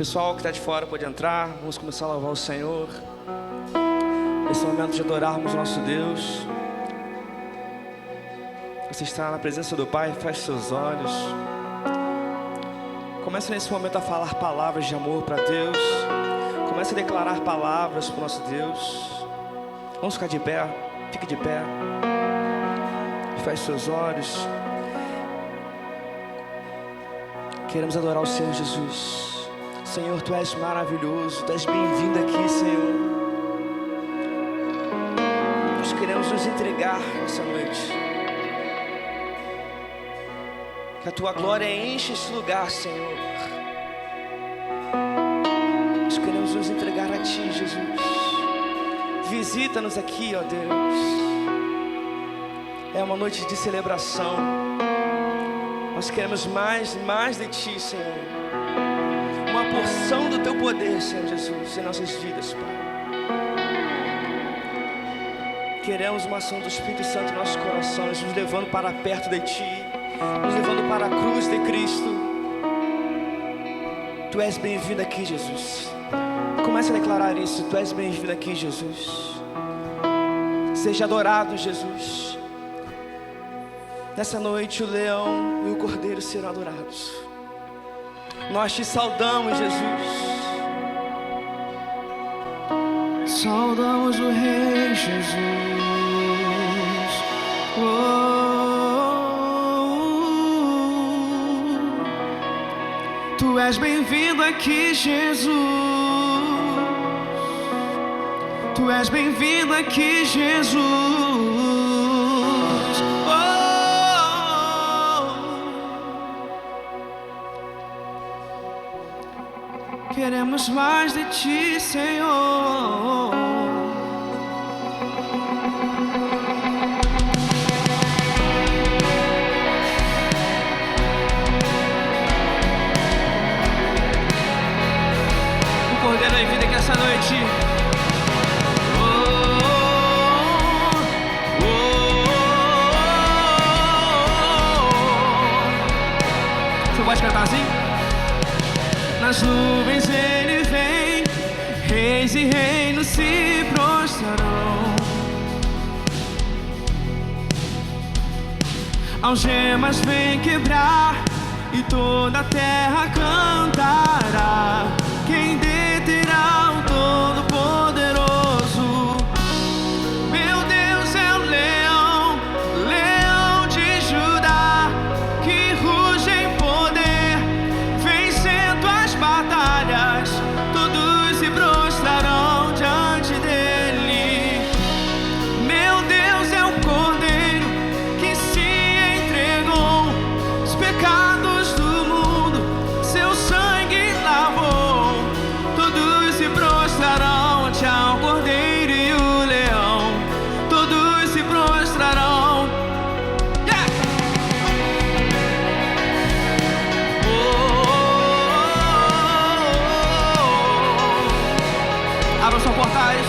Pessoal que está de fora pode entrar. Vamos começar a louvar o Senhor. Esse momento de adorarmos o nosso Deus. Você está na presença do Pai, feche seus olhos. Comece nesse momento a falar palavras de amor para Deus. Comece a declarar palavras para o nosso Deus. Vamos ficar de pé, fique de pé. Feche seus olhos. Queremos adorar o Senhor Jesus. Senhor, Tu és maravilhoso, Tu és bem-vindo aqui, Senhor. Nós queremos nos entregar nessa noite. Que a Tua glória enche esse lugar, Senhor. Nós queremos nos entregar a Ti, Jesus. Visita-nos aqui, ó Deus. É uma noite de celebração. Nós queremos mais de Ti, Senhor. Uma porção do Teu poder, Senhor Jesus, em nossas vidas, Pai. Queremos uma ação do Espírito Santo em nossos corações, nos levando para perto de Ti, nos levando para a cruz de Cristo. Tu és bem-vindo aqui, Jesus. Comece a declarar isso. Tu és bem-vindo aqui, Jesus. Seja adorado, Jesus. Nessa noite o leão e o cordeiro serão adorados. Nós Te saudamos, Jesus. Saudamos o Rei Jesus. Tu és bem-vindo aqui, Jesus. Tu és bem-vindo aqui, Jesus. Queremos mais de Ti, Senhor. O Cordeiro é vida aqui essa noite. Você pode cantar assim? Nas nuvens Ele vem, reis e reinos se prostrarão. Algemas vem quebrar e toda a terra cantará. Quem deterá o Todo-Poderoso? Meu Deus é o leão, leão de Judá, que ruge em poder, vencendo as batalhas. Todos se prostrarão diante dele. Meu Deus é o Cordeiro que se entregou, os pecados do mundo seu sangue lavou. Todos se prostrarão ante ao Cordeiro e o leão. Todos se prostrarão. Yeah! Abram-se os portais,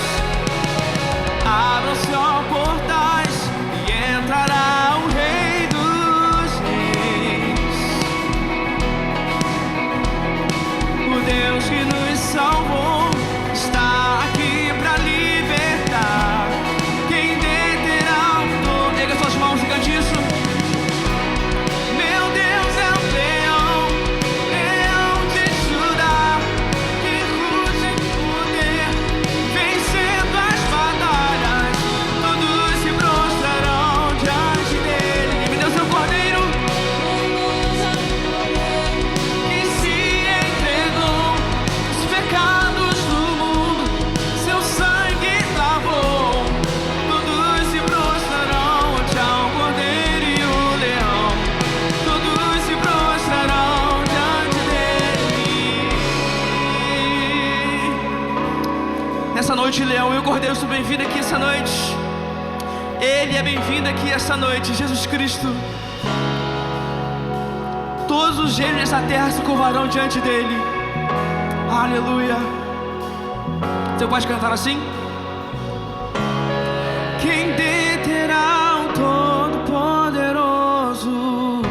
abram-se os portais, e entrará o Rei dos Reis, o Deus que nos salvou está aqui para libertar. Quem deterá o todo? Erga suas mãos e cante isso. Meu Deus é o leão, leão de Judá, que ruge em poder, vencendo as batalhas. Todos se prostrarão diante dele. Meu Deus é o Cordeiro que se entregou, os pecados do mundo seu sangue lavou. Todos se prostrarão ante ao Cordeiro e o leão. Todos se prostrarão diante dele. Nessa noite, o leão e o cordeiro são bem-vindos aqui essa noite. Ele é bem-vindo aqui essa noite, Jesus Cristo. Todos os gênios dessa terra se curvarão diante dele. Aleluia. Você pode cantar assim? Quem deterá o Todo-Poderoso?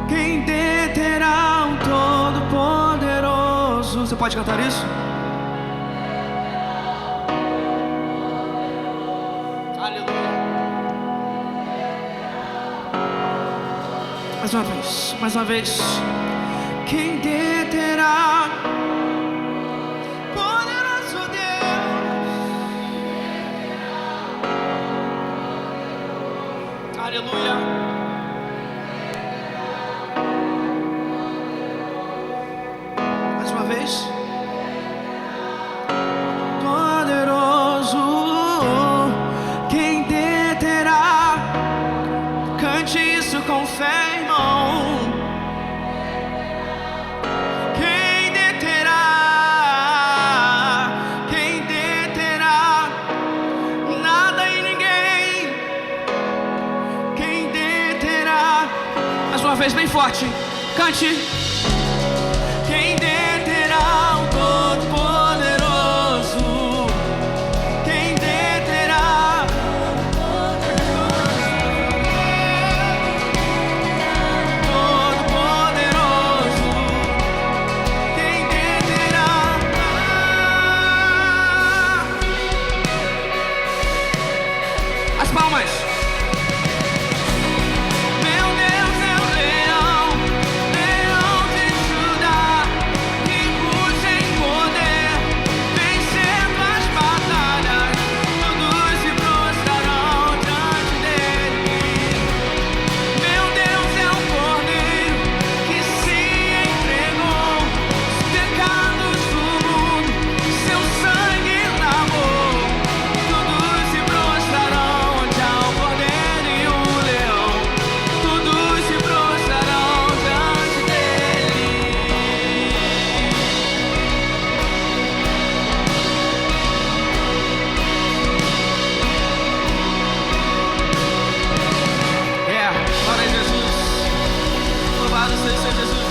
Quem deterá o Todo-Poderoso? Todo-Poderoso, você pode cantar isso? Aleluia. Mais uma vez, mais uma vez. Quem deterá? Poderoso Deus. Aleluia. Mais uma vez. Poderoso, quem deterá? Cante isso com fé, irmão. Quem deterá? Quem deterá? Nada e ninguém. Quem deterá? Mais uma vez, bem forte. Cante. Quem deterá o Todo-Poderoso? Quem deterá? Todo-Poderoso. Quem deterá? As palmas. Meu Deus é o leão, leão de Judá, que ruge em poder, vencendo as batalhas, todos se prostrarão diante dele. Meu Deus é o cordeiro que se entregou, os pecados do mundo, seu sangue lavou, todos se prostrarão ante ao cordeiro e o leão, todos se prostrarão diante dele. Glória a Jesus. Louvado seja Jesus.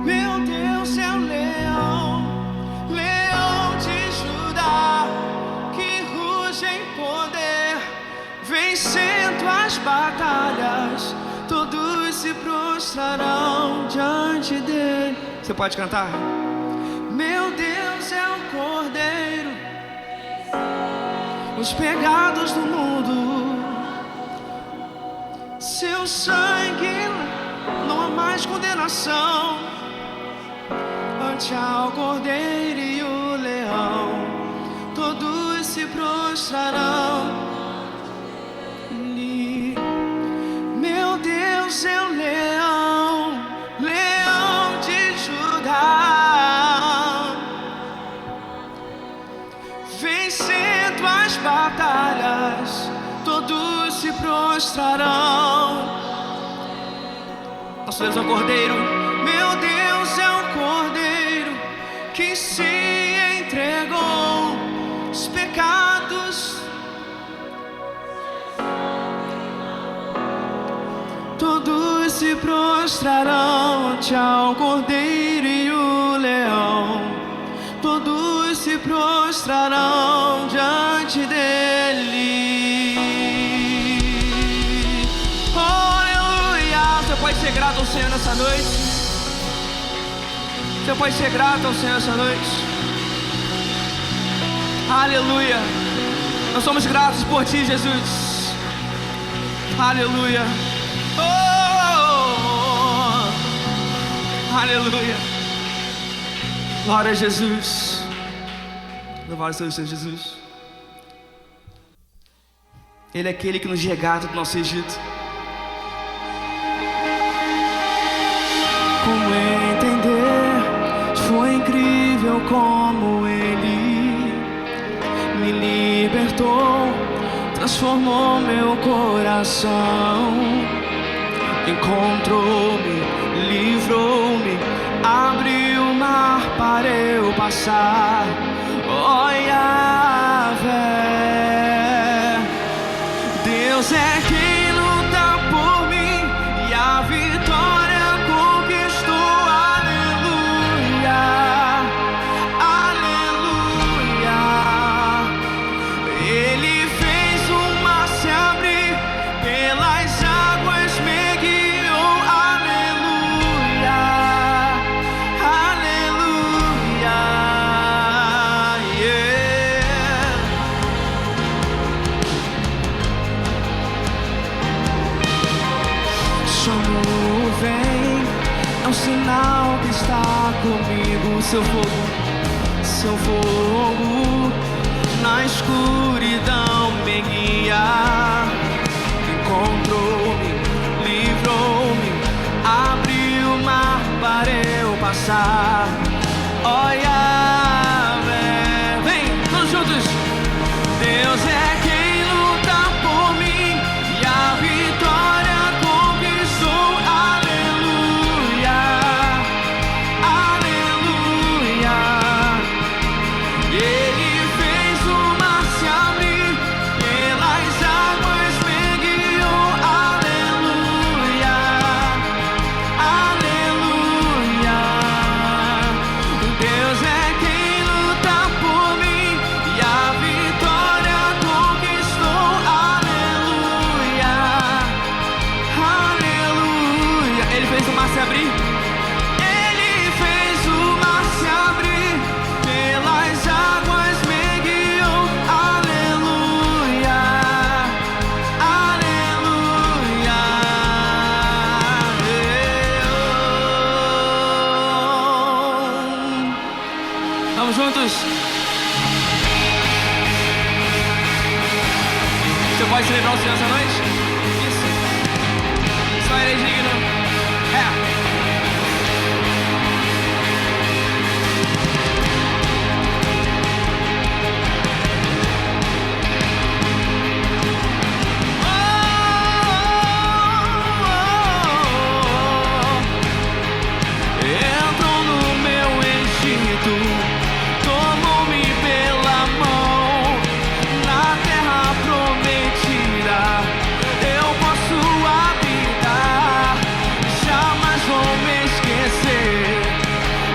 Meu Deus é o leão, leão de Judá, que ruge em poder, vencendo as batalhas, todos se prostrarão diante dele. Você pode cantar? Meu Deus é o cordeiro, os pecados do mundo, seu sangue não há mais condenação. Ante ao cordeiro e o leão, todos se prostrarão. Meu Deus é o leão, leão de Judá, vencendo as batalhas, todos se prostrarão. Nosso Deus é o cordeiro. Meu Deus é o cordeiro que se entregou, os pecados, todos se prostrarão ante ao cordeiro e o leão, todos se prostrarão diante dele. Oh, aleluia. Você pode ser grato ao Senhor nessa noite? Você pode ser grato ao Senhor essa noite? Aleluia. Nós somos gratos por Ti, Jesus. Aleluia. Oh, aleluia. Glória a Jesus. Louvado seja o Senhor Jesus. Ele é aquele que nos resgata do nosso Egito. Como entender? Foi incrível como Ele me libertou, transformou meu coração, encontrou-me, livrou-me, abriu o mar para eu passar. Oh, Yahvé, Deus é quem luta por mim e a vitória conquistou. Aleluia, aleluia. Ele fez uma sinal que está comigo. Seu fogo na escuridão me guia. Encontrou-me, livrou-me, abriu o mar para eu passar. Olha, vem, todos juntos. Deus é quem luta por mim e a vitória conquistou. Aleluia, aleluia. Ele fez o mar se abrir, pelas águas me guiou. Aleluia, aleluia. Deus é quem luta por mim e a vitória conquistou. Aleluia, aleluia. Ele fez o mar se abrir. Ele fez o mar se abrir, pelas águas me guiou. Aleluia, aleluia. Vamos juntos. Você pode celebrar o Senhor essa noite? Isso. Só Ele é digno. Entrou no meu Egito, tomou-me pela mão, na terra prometida eu posso habitar. Jamais vou me esquecer,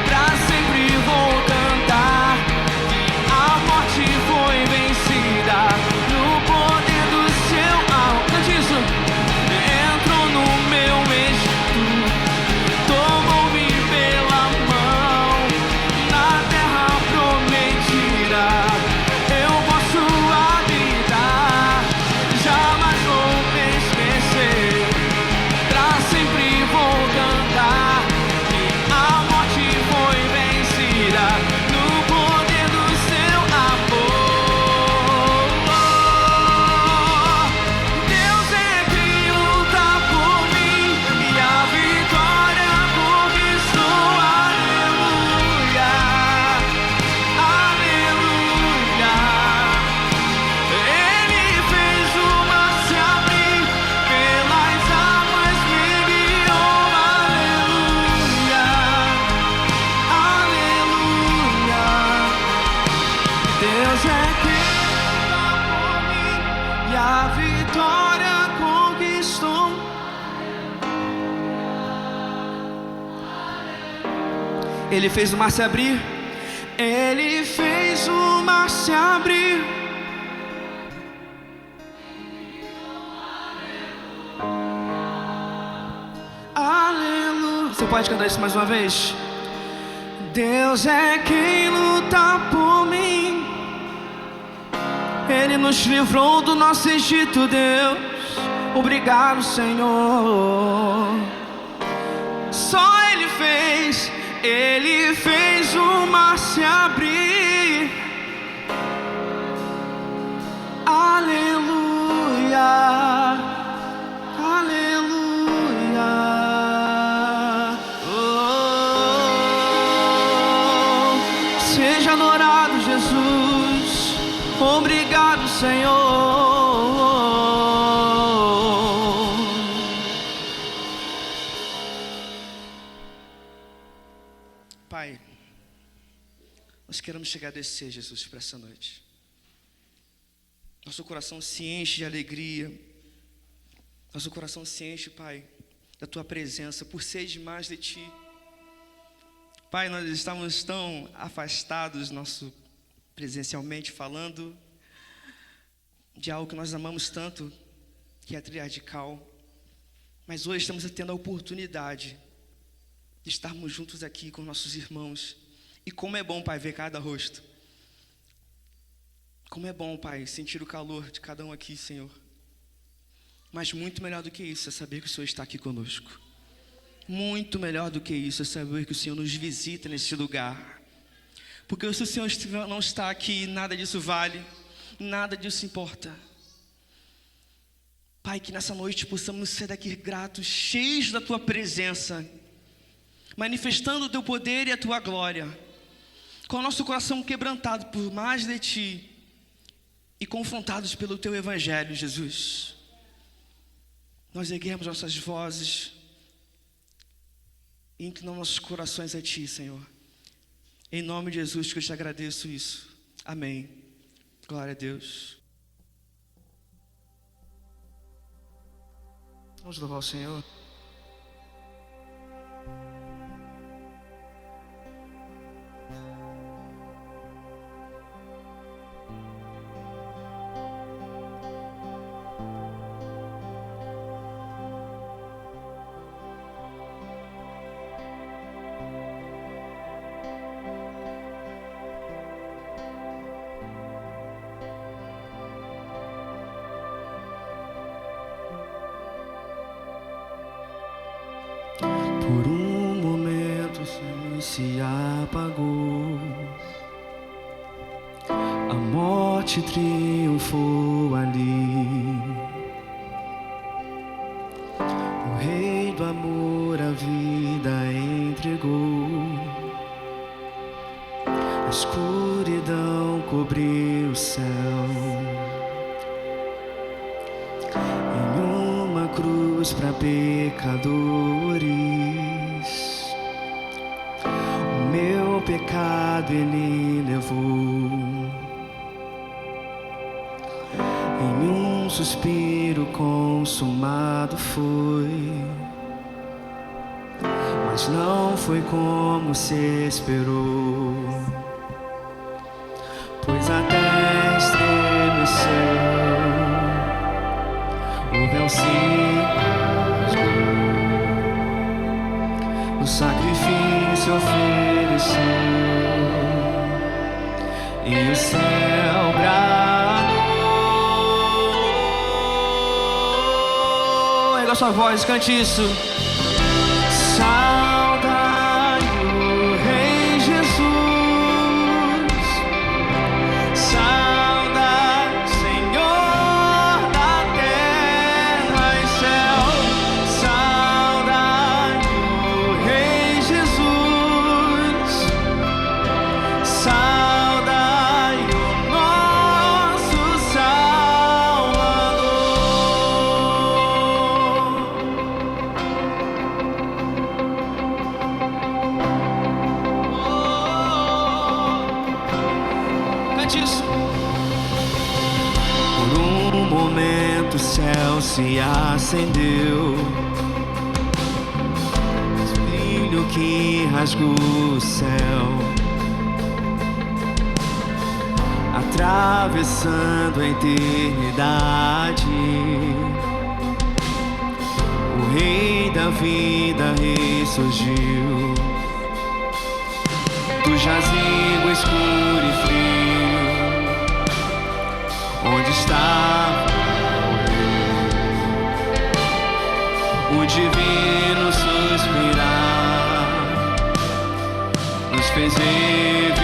pra sempre vou cantar que a morte foi vencida no poder do seu amor. Cante isso. Entrou no meu Egito, tomou-me pela mão, na terra prometida eu posso habitar. Jamais vou me esquecer, pra sempre vou cantar que a morte foi vencida no poder do seu amor. Deus é quem luta por mim e a vitória conquistou. Aleluia, aleluia. Ele fez o mar se abrir, pelas águas me guiou. Aleluia, aleluia. Deus é quem luta por mim e a vitória conquistou. Ele fez o mar se abrir. Ele fez o mar se abrir. Aleluia. Você pode cantar isso mais uma vez? Deus é quem luta por mim. Ele nos livrou do nosso Egito, Deus. Obrigado, Senhor. Só Ele fez o mar se abrir. Aleluia, aleluia. Oh, seja adorado, Jesus. Obrigado, Senhor. Pai, nós queremos te agradecer, Jesus, para essa noite. Nosso coração se enche de alegria. Nosso coração se enche, Pai, da Tua presença, por sede mais de Ti. Pai, nós estamos tão afastados, presencialmente falando, de algo que nós amamos tanto, que é a Triadical. Mas hoje estamos tendo a oportunidade de estarmos juntos aqui com nossos irmãos. E como é bom, Pai, ver cada rosto. Como é bom, Pai, sentir o calor de cada um aqui, Senhor. Mas muito melhor do que isso é saber que o Senhor está aqui conosco. Muito melhor do que isso é saber que o Senhor nos visita nesse lugar. Porque se o Senhor não está aqui, nada disso vale, nada disso importa. Pai, que nessa noite possamos ser daqui gratos, cheios da Tua presença, manifestando o Teu poder e a Tua glória, com o nosso coração quebrantado por mais de Ti e confrontados pelo Teu Evangelho, Jesus. Nós erguemos nossas vozes e inclinamos nossos corações a Ti, Senhor. Em nome de Jesus que eu te agradeço isso. Amém. Glória a Deus. Vamos louvar o Senhor. Por um momento se apagou, a morte triunfou ali. O Rei do amor a vida entregou, a escuridão cobriu o céu. Em uma cruz para pecadores, meu pecado Ele levou. Em um suspiro consumado foi, mas não foi como se esperou, pois a terra estremeceu, o véu se rasgou, o sacrifício ofereceu e o céu bradou. Erga sua voz, cante isso. Saudai o Rei Jesus, saudai Senhor da terra e céu, saudai o Rei Jesus, saudai o nosso Salvador. Cante isso. Por um momento o céu se acendeu, brilho que rasgou o céu, atravessando a eternidade. O Rei da vida ressurgiu do jazigo escuro e frio, onde estava o divino suspirar, nos fez reviver.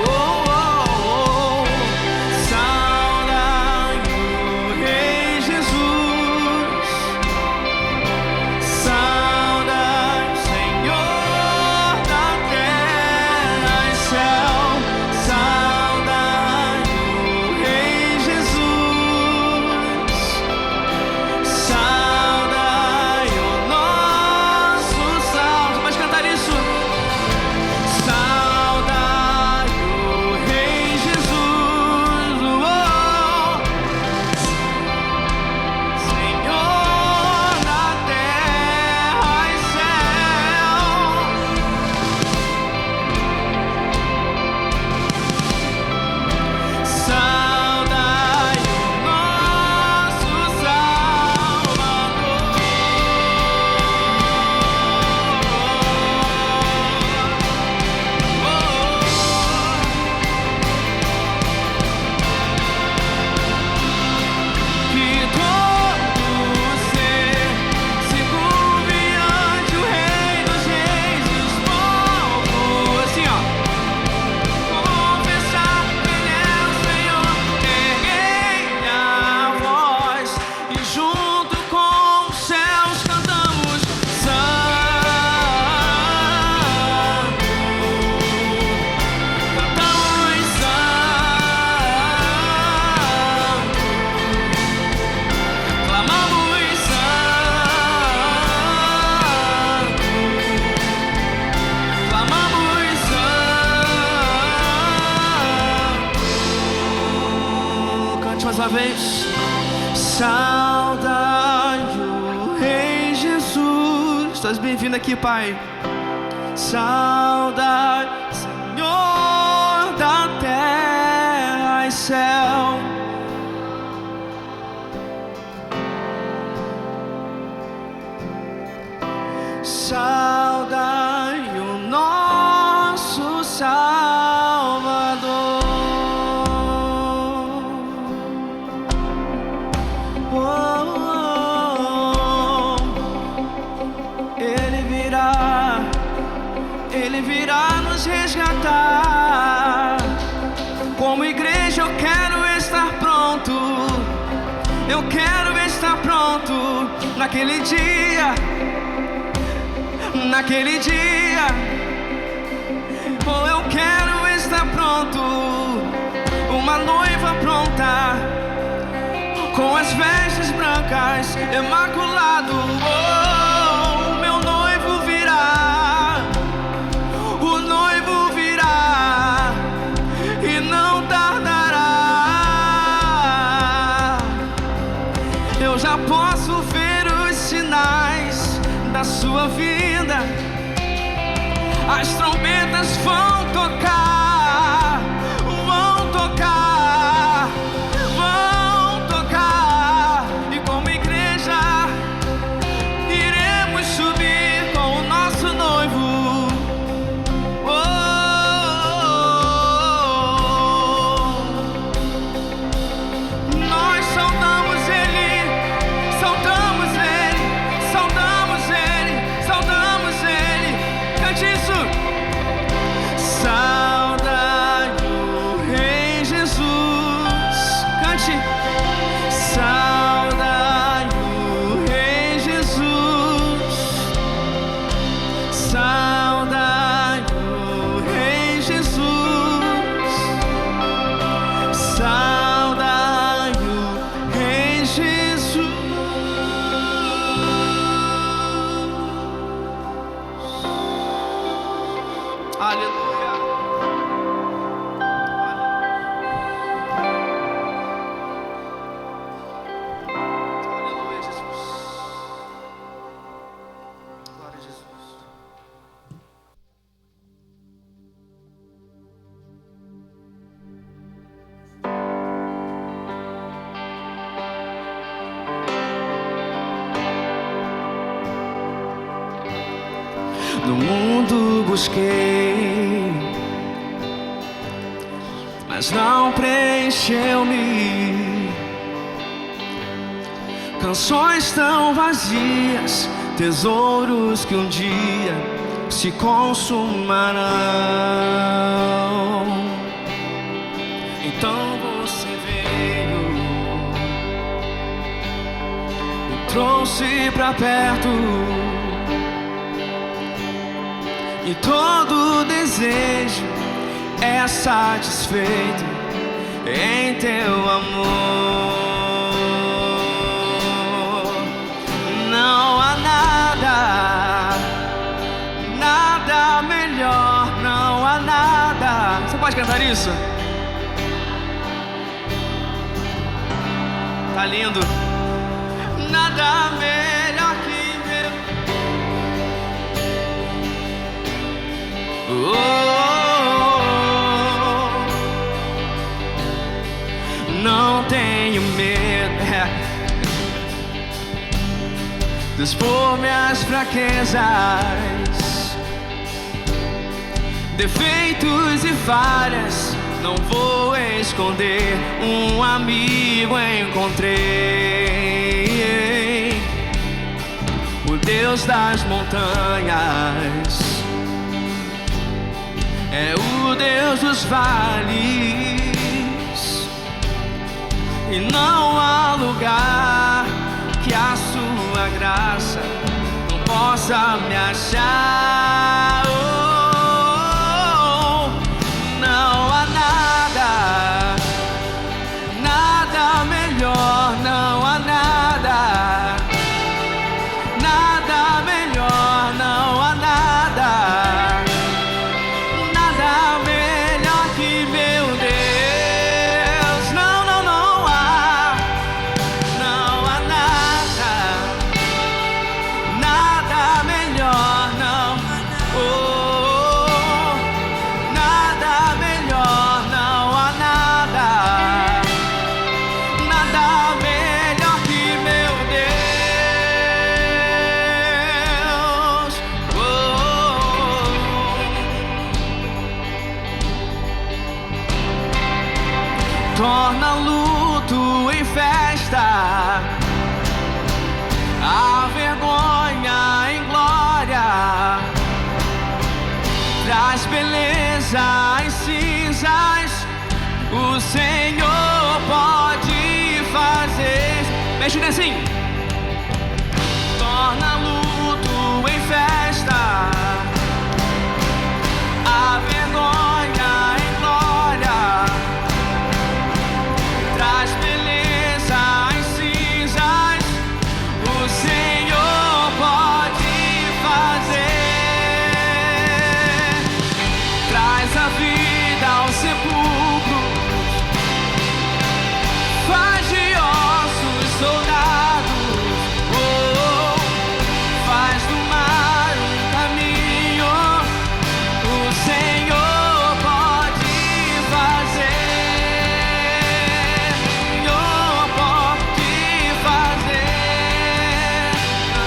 Oh, oh, oh. Saudai o Rei Jesus, saudai Senhor da terra e céu, saudai o Rei Jesus, saudai o nosso uma vez. Saudai o Rei Jesus. Estás bem-vindo aqui, Pai. Saudai, Senhor da terra e céu. Saudai o nosso Salvador. Oh, oh, oh. Ele virá nos resgatar. Como igreja eu quero estar pronto. Eu quero estar pronto naquele dia. Naquele dia, oh, eu quero estar pronto, uma noiva pronta, com as vestes brancas, imaculado. Oh, meu noivo virá, o noivo virá e não tardará. Eu já posso ver os sinais da sua vinda. As trombetas vão tocar, vão tocar, vão tocar. E como igreja iremos subir com o nosso noivo. Oh, nós saudamos Ele, saudamos Ele, saudamos Ele, saudamos Ele. Cante isso. Saudai o Rei Jesus. Cante. Saudai o Rei Jesus. Saudai o Rei Jesus. Saudai o Rei Jesus. Aleluia. Aleluia, Jesus. Glória a Jesus. No mundo busquei, mas não preencheu-me. Canções tão vazias, tesouros que um dia se consumarão. Então você veio, me trouxe pra perto. E todo desejo é satisfeito em teu amor. Não há nada, nada melhor, não há nada. Você pode cantar isso? Tá lindo. Nada melhor que meu. Oh, não tenho medo de expor minhas fraquezas, defeitos e falhas. Não vou esconder, um amigo encontrei, o Deus das montanhas. É o Deus dos vales, e não há lugar que a sua graça não possa me achar. Oh, não há nada, nada melhor, não há nada, nada melhor, não há nada. Nada melhor que meu Deus. Não, não, não há. torna luto em festa, a vergonha em glória, traz beleza em cinzas. O Senhor pode fazer. Me ajuda assim. Torna luto em festa, a vergonha em glória, traz beleza em cinzas. O Senhor pode fazer. Traz a vida ao sepulcro, faz de ossos soldados, faz do mar um caminho. O Senhor pode fazer, o Senhor pode fazer.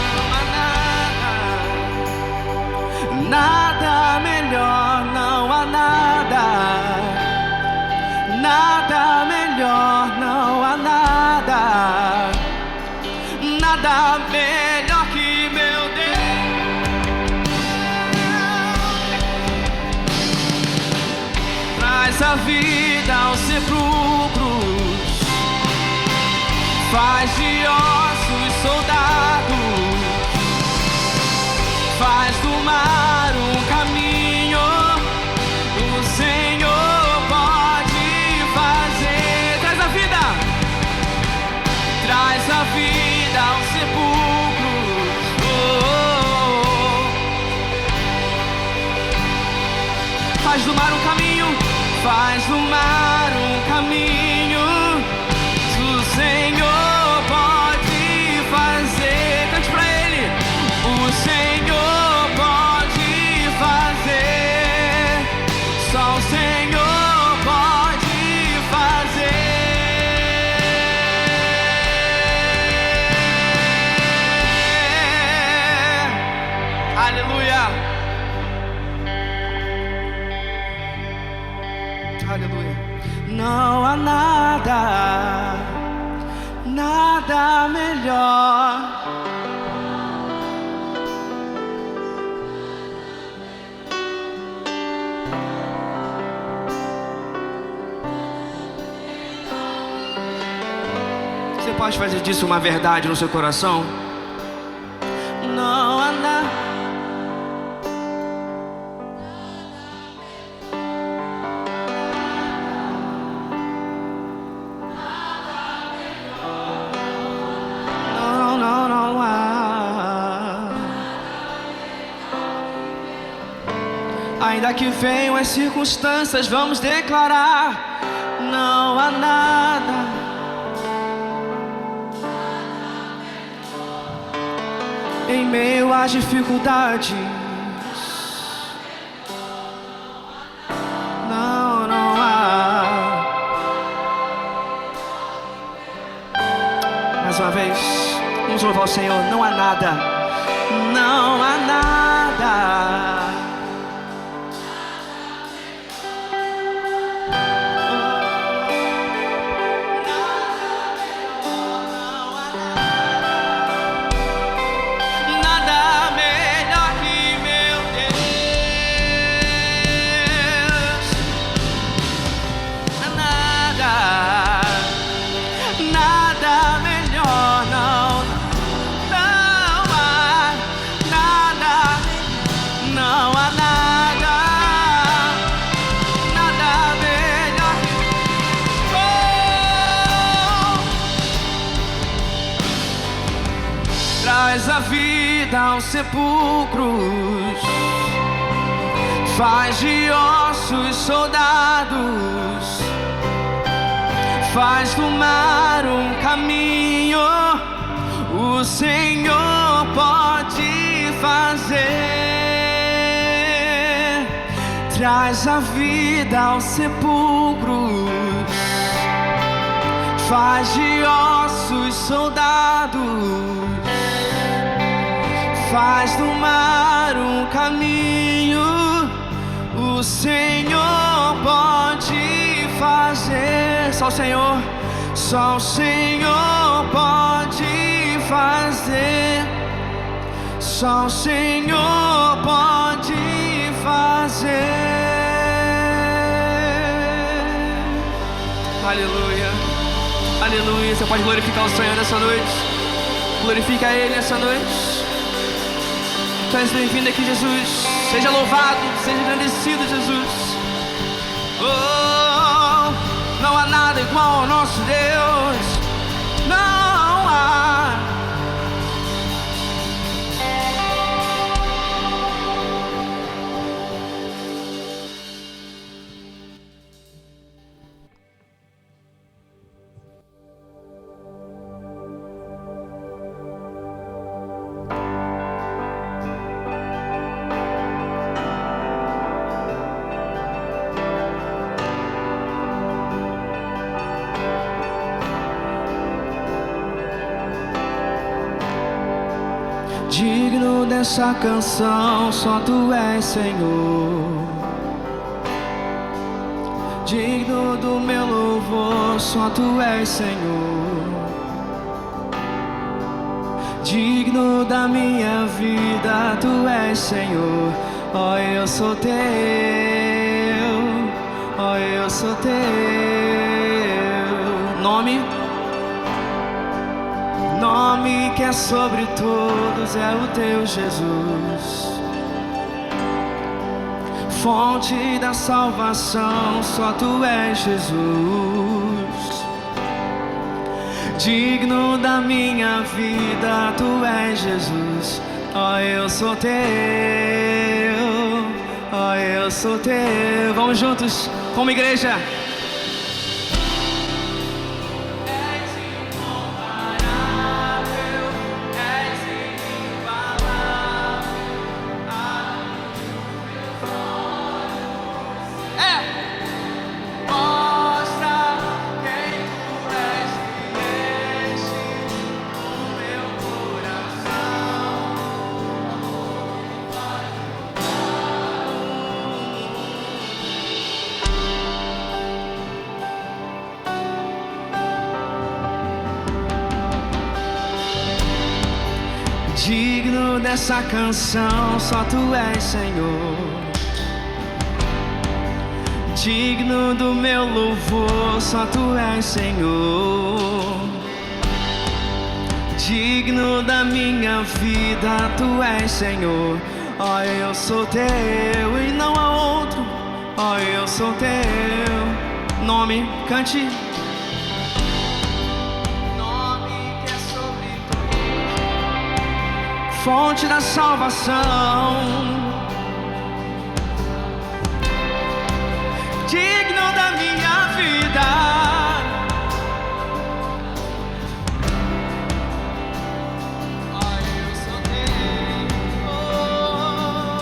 Não há nada melhor, não há nada. Nada melhor, não há nada. Nada melhor que meu Deus. Traz a vida aos sepulcros, faz de ossos soldados, faz do mar um caminho. O Senhor pode fazer. Traz a vida, traz a vida aos sepulcros. Faz do mar um caminho, faz do mar um caminho. O Senhor pode fazer. Cante pra Ele. O Senhor pode fazer. Só o Senhor pode fazer. Aleluia. Aleluia. Não há nada, nada melhor. Você pode fazer disso uma verdade no seu coração? Não há nada. Não há. Ainda que venham as circunstâncias, vamos declarar: não há nada. Em meio às dificuldades, não há. Mais uma vez, vamos louvar o Senhor. Não há nada, não há nada. Traz a vida aos sepulcros, faz de ossos soldados, faz do mar um caminho. O Senhor pode fazer. Traz a vida aos sepulcros, faz de ossos soldados, faz do mar um caminho. O Senhor pode fazer. Só o Senhor, só o Senhor pode fazer. Só o Senhor pode fazer. Aleluia, aleluia. Você pode glorificar o Senhor nessa noite. Glorifica Ele nessa noite. Tu és bem-vindo aqui, Jesus. Seja louvado, seja agradecido, Jesus. Oh, não há nada igual ao nosso Deus. Não há. Digno dessa canção, só Tu és, Senhor. Digno do meu louvor, só Tu és, Senhor. Digno da minha vida, Tu és, Senhor. Oh, eu sou Teu, oh, eu sou Teu. Nome que é sobre todos é o Teu, Jesus. Fonte da salvação, só Tu és, Jesus. Digno da minha vida, Tu és, Jesus. Oh, eu sou Teu, oh, eu sou Teu. Vamos juntos, como igreja. Digno dessa canção, só Tu és, Senhor. Digno do meu louvor, só Tu és, Senhor. Digno da minha vida, Tu és, Senhor. Oh, eu sou Teu e não há outro. Oh, eu sou Teu. Nome, cante. Fonte da salvação, digno da minha vida. Oh, eu sou Teu. Oh.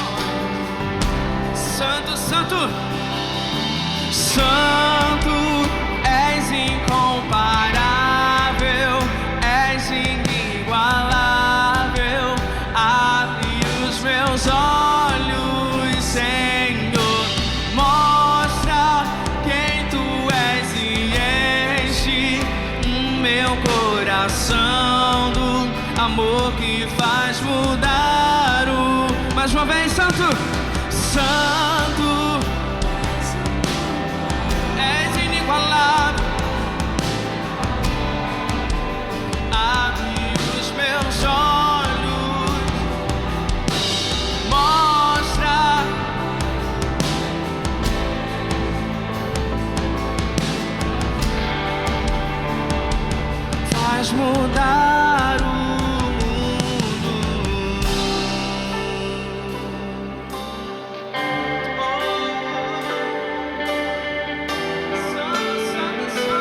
Santo, Santo, Santo, és incomparável, és inigualável. Meus olhos, Senhor, mostra quem Tu és e enche meu coração do amor que faz mudar o... Mais uma vez, Santo, Santo, és inigualável. Abre os meus olhos. Mudar o mundo. Santo, Santo, Santo.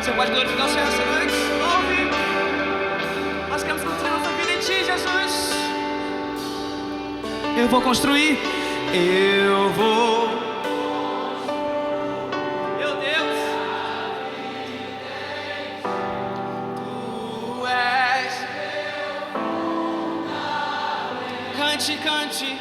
Você pode glorificar o Senhor essa noite? Ouve. Nós queremos construir nossa vida em Ti, Jesus. Eu vou construir. Eu vou. Meu Deus. Tu és. Cante, cante.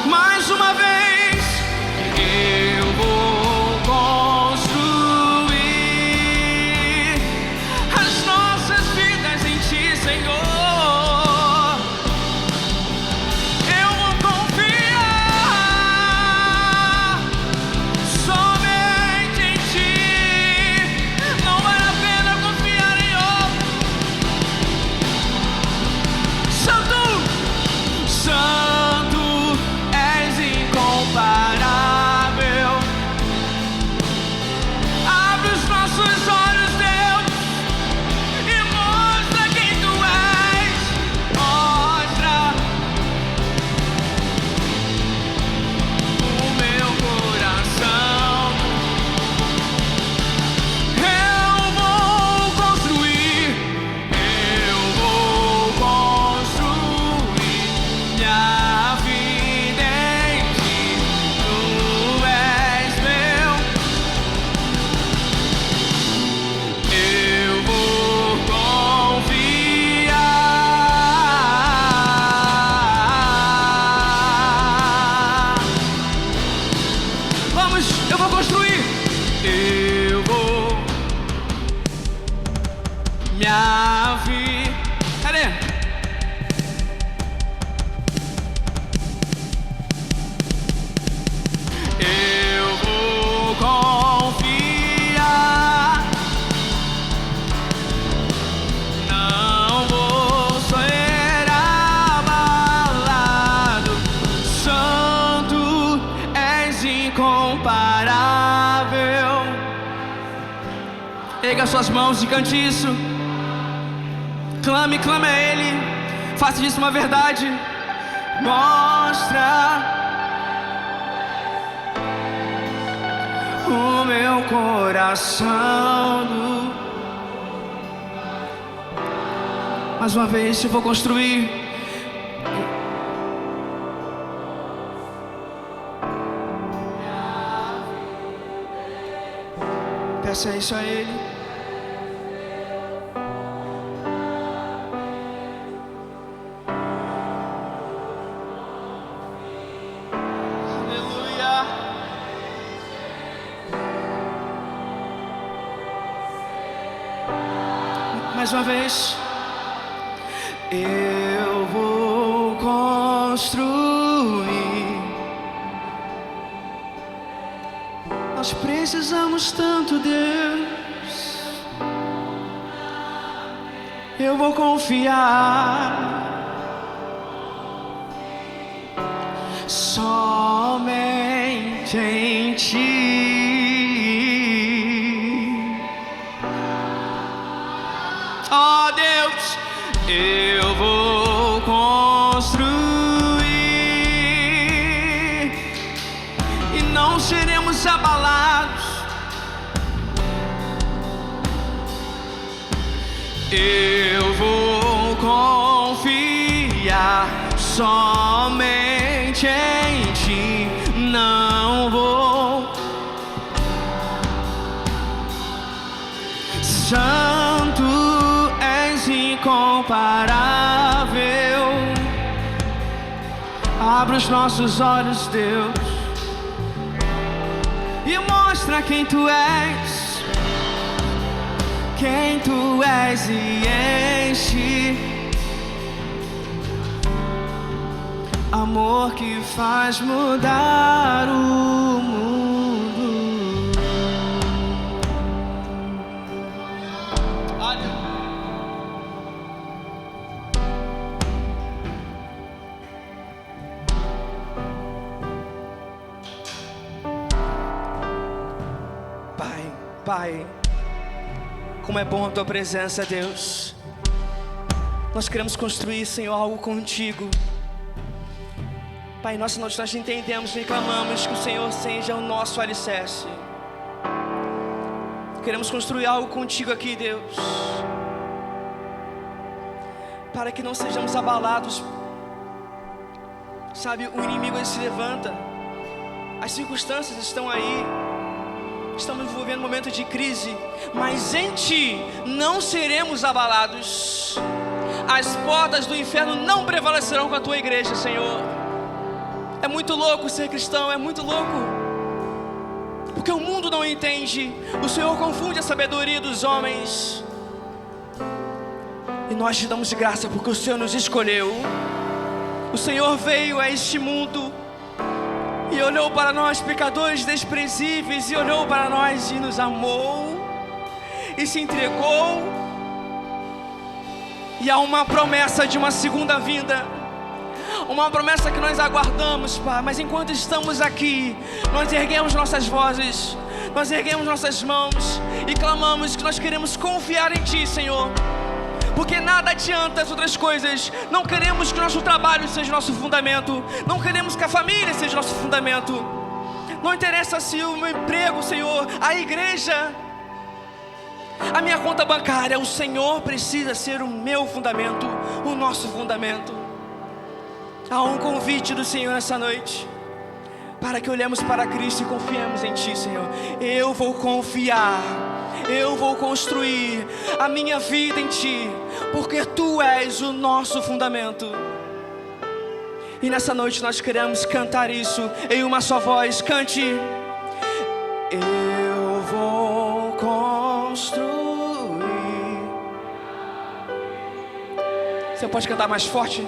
Mais uma vez, eu vou construir as nossas vidas em Ti, Senhor. Eu vou confiar somente em Ti. Não vale a pena confiar em outro. Santo, Santo, incomparável. Abre os nossos olhos, Deus, e mostra quem Tu és. Mostra o meu coração. Eu vou construir minha vida em Ti. Tu és meu. Eu vou confiar. Vamos, eu vou construir. Eu vou minha vida. Cadê? Eu vou confiar, não vou ser abalado. Santo, és incomparável. Erga suas mãos e cante isso. Clame, clame a Ele. Faça disso uma verdade. Mostra o meu coração. Mais uma vez, eu vou construir. Peça isso a Ele. Aleluia. Mais uma vez. Eu vou construir. Nós precisamos tanto, Deus. Eu vou confiar somente em Ti. Oh Deus, eu vou construir e não seremos abalados. Eu vou confiar somente em Ti. Não vou. Santo, és incomparável. Abre os nossos olhos, Deus, e mostra quem Tu és. Quem Tu és e enche amor que faz mudar o mundo. Olha. Pai, como é bom a Tua presença, Deus. Nós queremos construir, Senhor, algo contigo. Pai, nós entendemos e clamamos que o Senhor seja o nosso alicerce. Queremos construir algo contigo aqui, Deus, para que não sejamos abalados. Sabe, o inimigo ele se levanta, as circunstâncias estão aí, estamos vivendo um momento de crise, mas em Ti não seremos abalados. As portas do inferno não prevalecerão com a Tua igreja, Senhor. É muito louco ser cristão, é muito louco, porque o mundo não entende. O Senhor confunde a sabedoria dos homens, e nós te damos graça porque o Senhor nos escolheu. O Senhor veio a este mundo e olhou para nós, pecadores desprezíveis, e olhou para nós e nos amou e se entregou. E há uma promessa de uma segunda vinda, uma promessa que nós aguardamos, Pai. Mas enquanto estamos aqui, nós erguemos nossas vozes, nós erguemos nossas mãos e clamamos que nós queremos confiar em Ti, Senhor, porque nada adianta as outras coisas. Não queremos que o nosso trabalho seja nosso fundamento, não queremos que a família seja nosso fundamento, não interessa se o meu emprego, Senhor, a igreja, a minha conta bancária. O Senhor precisa ser o meu fundamento, o nosso fundamento. Há um convite do Senhor nessa noite, para que olhemos para Cristo e confiemos em Ti, Senhor. Eu vou confiar, eu vou construir a minha vida em Ti, porque Tu és o nosso fundamento. E nessa noite nós queremos cantar isso em uma só voz. Cante: eu vou construir. Você pode cantar mais forte?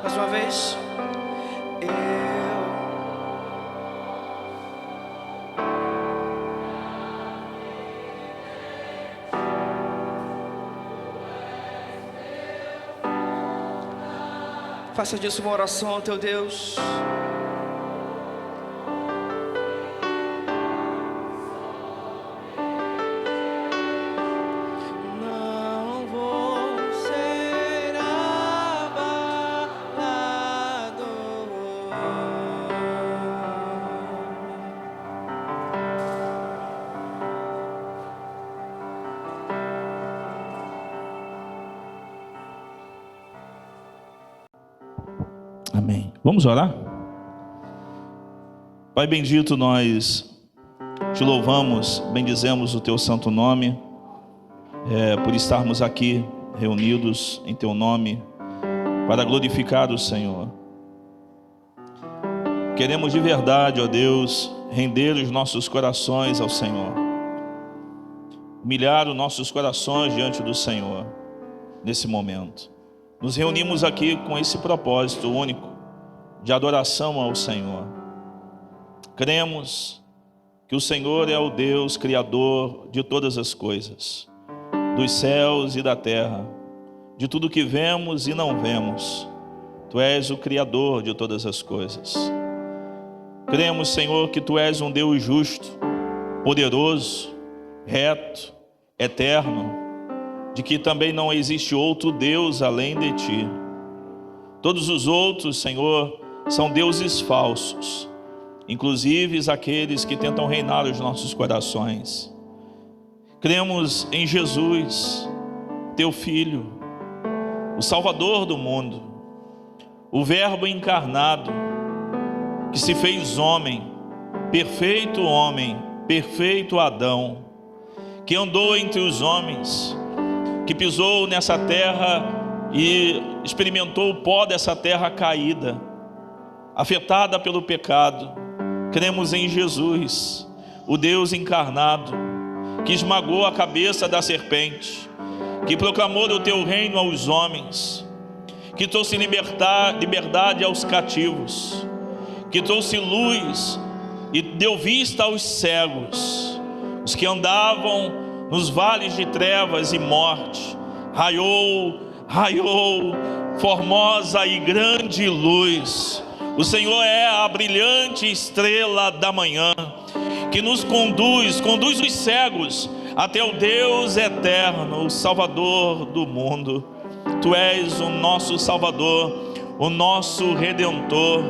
Mais uma vez. Faça disso uma oração ao teu Deus. Não vou ser abalado. Amém. Vamos orar? Pai bendito, nós te louvamos, bendizemos o teu santo nome, por estarmos aqui reunidos em teu nome, para glorificar o Senhor. Queremos de verdade, ó Deus, render os nossos corações ao Senhor, humilhar os nossos corações diante do Senhor nesse momento. Nos reunimos aqui com esse propósito único de adoração ao Senhor. Cremos que o Senhor é o Deus criador de todas as coisas, dos céus e da terra, de tudo que vemos e não vemos. Tu és o criador de todas as coisas. Cremos, Senhor, que Tu és um Deus justo, poderoso, reto, eterno, de que também não existe outro Deus além de Ti. Todos os outros, Senhor, são deuses falsos, inclusive aqueles que tentam reinar os nossos corações. Cremos em Jesus, Teu Filho, o Salvador do mundo, o Verbo encarnado, que se fez homem, perfeito Adão, que andou entre os homens, que pisou nessa terra e experimentou o pó dessa terra caída, afetada pelo pecado. Cremos em Jesus, o Deus encarnado, que esmagou a cabeça da serpente, que proclamou o teu reino aos homens, que trouxe liberdade aos cativos, que trouxe luz e deu vista aos cegos. Os que andavam nos vales de trevas e morte, raiou formosa e grande luz. O Senhor é a brilhante estrela da manhã, que nos conduz os cegos até o Deus eterno, o Salvador do mundo. Tu és o nosso Salvador, o nosso Redentor,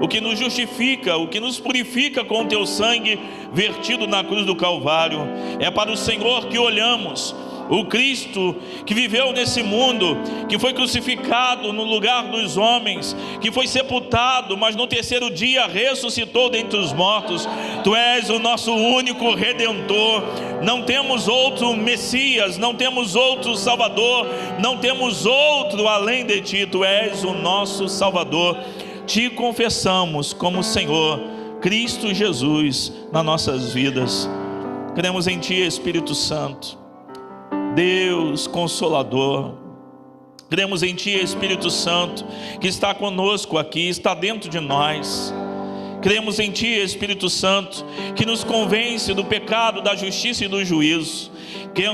o que nos justifica, o que nos purifica com o teu sangue vertido na cruz do Calvário. É para o Senhor que olhamos, o Cristo que viveu nesse mundo, que foi crucificado no lugar dos homens, que foi sepultado, mas no terceiro dia ressuscitou dentre os mortos. Tu és o nosso único Redentor. Não temos outro Messias, não temos outro Salvador, não temos outro além de ti. Tu és o nosso Salvador. Te confessamos como Senhor Cristo Jesus nas nossas vidas. Cremos em ti, Espírito Santo, Deus Consolador. Cremos em ti, Espírito Santo, que está conosco aqui, está dentro de nós. Cremos em ti, Espírito Santo, que nos convence do pecado, da justiça e do juízo.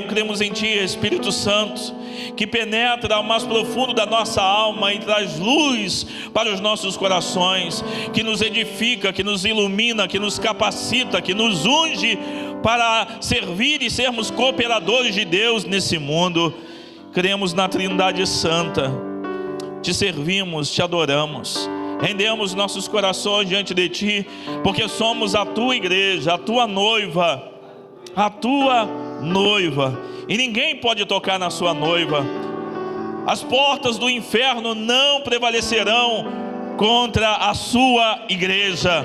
Cremos em ti, Espírito Santo, que penetra ao mais profundo da nossa alma e traz luz para os nossos corações, que nos edifica, que nos ilumina, que nos capacita, que nos unge para servir e sermos cooperadores de Deus nesse mundo. Cremos na Trindade Santa, te servimos, te adoramos, rendemos nossos corações diante de ti, porque somos a tua igreja, a tua noiva, e ninguém pode tocar na sua noiva. As portas do inferno não prevalecerão contra a sua igreja,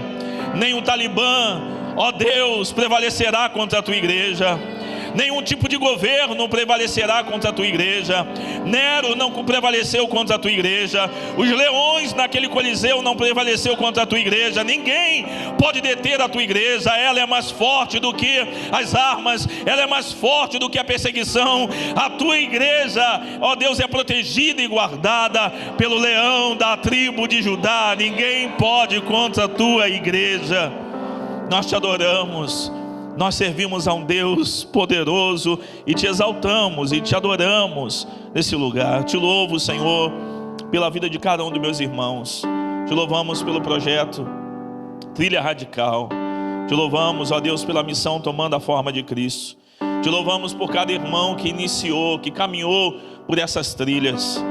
nem o Talibã, ó Deus, prevalecerá contra a tua igreja. Nenhum tipo de governo prevalecerá contra a tua igreja. Nero não prevaleceu contra a tua igreja. Os leões naquele coliseu não prevaleceu contra a tua igreja. Ninguém pode deter a tua igreja. Ela é mais forte do que as armas, ela é mais forte do que a perseguição. A tua igreja, ó Deus, é protegida e guardada pelo leão da tribo de Judá. Ninguém pode contra a tua igreja. Nós te adoramos, nós servimos a um Deus poderoso e te exaltamos e te adoramos nesse lugar. Te louvo, Senhor, pela vida de cada um dos meus irmãos. Te louvamos pelo projeto Trilha Radical. Te louvamos, ó Deus, pela missão tomando a forma de Cristo. Te louvamos por cada irmão que iniciou, que caminhou por essas trilhas.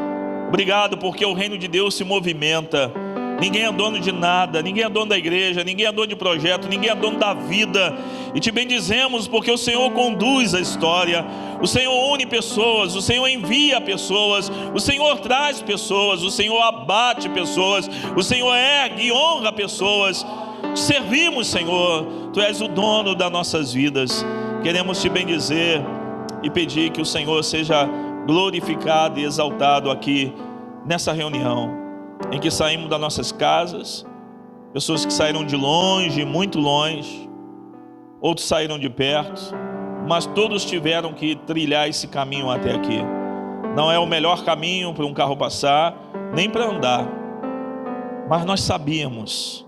Obrigado porque o reino de Deus se movimenta. Ninguém é dono de nada, ninguém é dono da igreja, ninguém é dono de projeto, ninguém é dono da vida. E te bendizemos porque o Senhor conduz a história, o Senhor une pessoas, o Senhor envia pessoas, o Senhor traz pessoas, o Senhor abate pessoas, o Senhor ergue e honra pessoas. Te servimos, Senhor, Tu és o dono das nossas vidas. Queremos te bendizer e pedir que o Senhor seja glorificado e exaltado aqui nessa reunião, em que saímos das nossas casas, pessoas que saíram de longe, muito longe, outros saíram de perto, mas todos tiveram que trilhar esse caminho até aqui. Não é o melhor caminho para um carro passar, nem para andar, mas nós sabíamos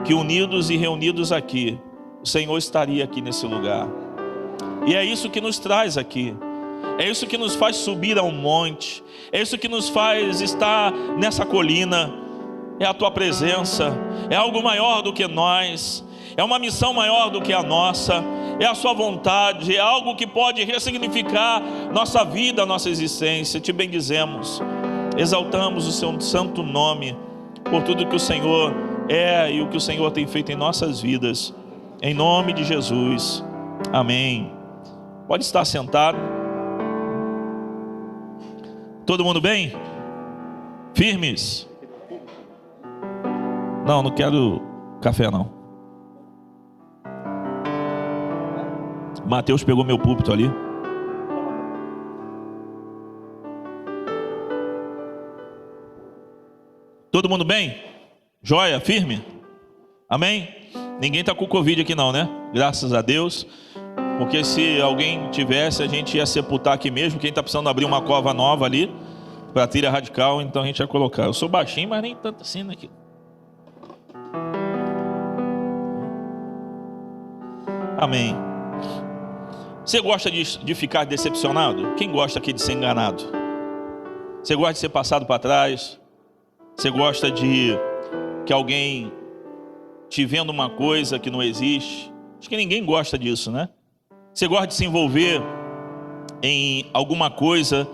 que unidos e reunidos aqui, o Senhor estaria aqui nesse lugar. E é isso que nos traz aqui. É isso que nos faz subir a um monte. É isso que nos faz estar nessa colina. É a tua presença. É algo maior do que nós. É uma missão maior do que a nossa. É a sua vontade. É algo que pode ressignificar nossa vida, nossa existência. Te bendizemos. Exaltamos o seu santo nome por tudo que o Senhor é e o que o Senhor tem feito em nossas vidas. Em nome de Jesus. Amém. Pode estar sentado. Todo mundo bem? Firmes? Não quero café não. Mateus pegou meu púlpito ali. Todo mundo bem? Joia? Firme? Amém? Ninguém está com Covid aqui não, né? Graças a Deus. Porque se alguém tivesse, a gente ia sepultar aqui mesmo. Quem está precisando abrir uma cova nova ali para a Trilha Radical, então a gente ia colocar. Eu sou baixinho, mas nem tanto assim, né? Amém. Você gosta de ficar decepcionado? Quem gosta aqui de ser enganado? Você gosta de ser passado para trás? Você gosta de que alguém te venda uma coisa que não existe? Acho que ninguém gosta disso, né? Você gosta de se envolver em alguma coisa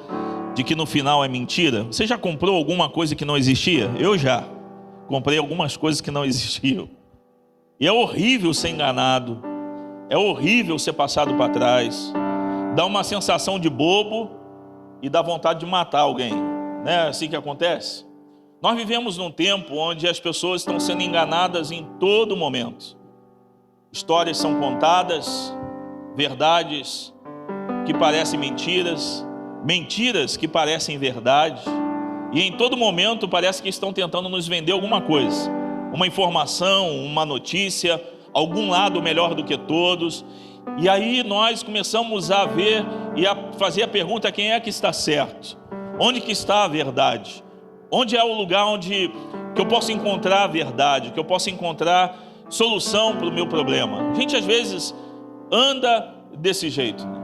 de que no final é mentira? Você já comprou alguma coisa que não existia? Eu já comprei algumas coisas que não existiam. E é horrível ser enganado. É horrível ser passado para trás. Dá uma sensação de bobo e dá vontade de matar alguém. Não é assim que acontece? Nós vivemos num tempo onde as pessoas estão sendo enganadas em todo momento. Histórias são contadas, verdades que parecem mentiras, mentiras que parecem verdade, e em todo momento parece que estão tentando nos vender alguma coisa, uma informação, uma notícia, algum lado melhor do que todos. E aí nós começamos a ver e a fazer a pergunta: quem é que está certo? Onde que está a verdade? Onde é o lugar onde que eu posso encontrar a verdade, que eu posso encontrar solução para o meu problema? A gente às vezes anda desse jeito, né?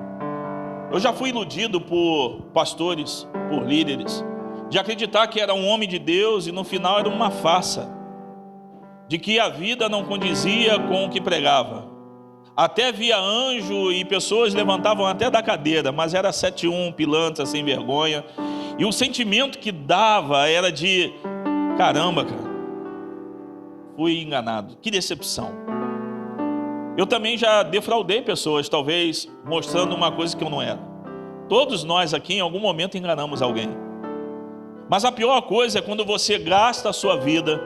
Eu já fui iludido por pastores, por líderes, de acreditar que era um homem de Deus e no final era uma farsa, de que a vida não condizia com o que pregava. Até via anjo e pessoas levantavam até da cadeira, mas era 7-1, pilantra, sem vergonha. E o sentimento que dava era de: caramba, cara, fui enganado, que decepção. Eu também já defraudei pessoas, talvez mostrando uma coisa que eu não era. Todos nós aqui em algum momento enganamos alguém. Mas a pior coisa é quando você gasta a sua vida,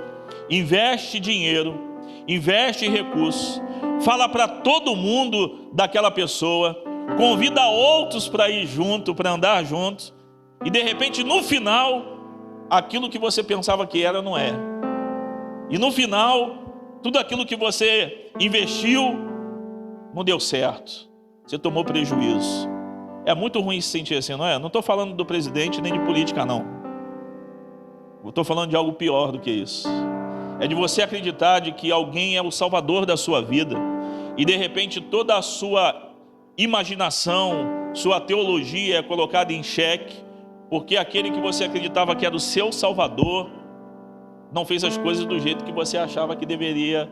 investe dinheiro, investe recursos, fala para todo mundo daquela pessoa, convida outros para ir junto, para andar juntos, e de repente no final, aquilo que você pensava que era, não é. E no final, tudo aquilo que você investiu não deu certo, você tomou prejuízo. É muito ruim se sentir assim, não é? Não estou falando do presidente nem de política, não. Eu estou falando de algo pior do que isso. É de você acreditar de que alguém é o salvador da sua vida e de repente toda a sua imaginação, sua teologia é colocada em xeque, porque aquele que você acreditava que era o seu salvador não fez as coisas do jeito que você achava que deveria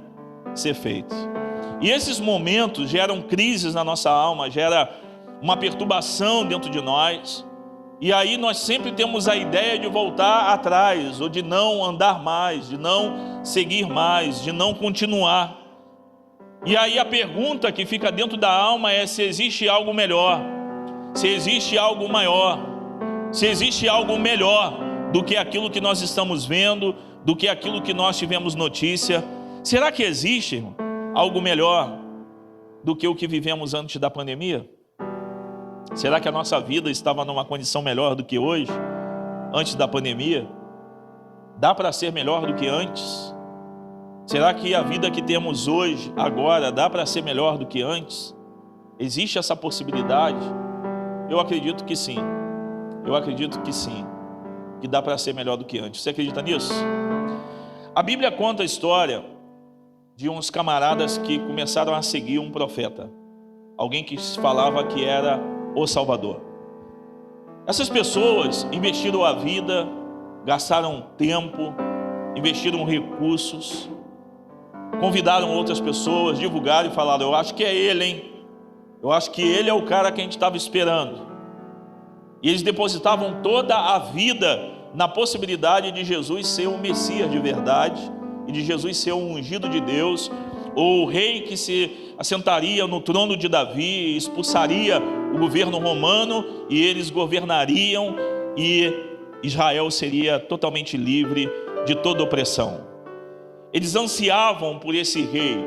ser feito. E esses momentos geram crises na nossa alma, gera uma perturbação dentro de nós. E aí nós sempre temos a ideia de voltar atrás, ou de não andar mais, de não seguir mais, de não continuar. E aí a pergunta que fica dentro da alma é se existe algo melhor, se existe algo maior, se existe algo melhor do que aquilo que nós estamos vendo, do que aquilo que nós tivemos notícia. Será que existe, irmão, algo melhor do que o que vivemos antes da pandemia? Será que a nossa vida estava numa condição melhor do que hoje, antes da pandemia? Dá para ser melhor do que antes? Será que a vida que temos hoje, agora, dá para ser melhor do que antes? Existe essa possibilidade? Eu acredito que sim. Eu acredito que sim, que dá para ser melhor do que antes. Você acredita nisso? A Bíblia conta a história de uns camaradas que começaram a seguir um profeta, alguém que falava que era o Salvador. Essas pessoas investiram a vida, gastaram tempo, investiram recursos, convidaram outras pessoas, divulgaram e falaram: eu acho que é ele, hein? Eu acho que ele é o cara que a gente estava esperando. E eles depositavam toda a vida na possibilidade de Jesus ser o Messias de verdade, e de Jesus ser o ungido de Deus, ou o rei que se assentaria no trono de Davi, expulsaria o governo romano e eles governariam, e Israel seria totalmente livre de toda opressão. Eles ansiavam por esse rei,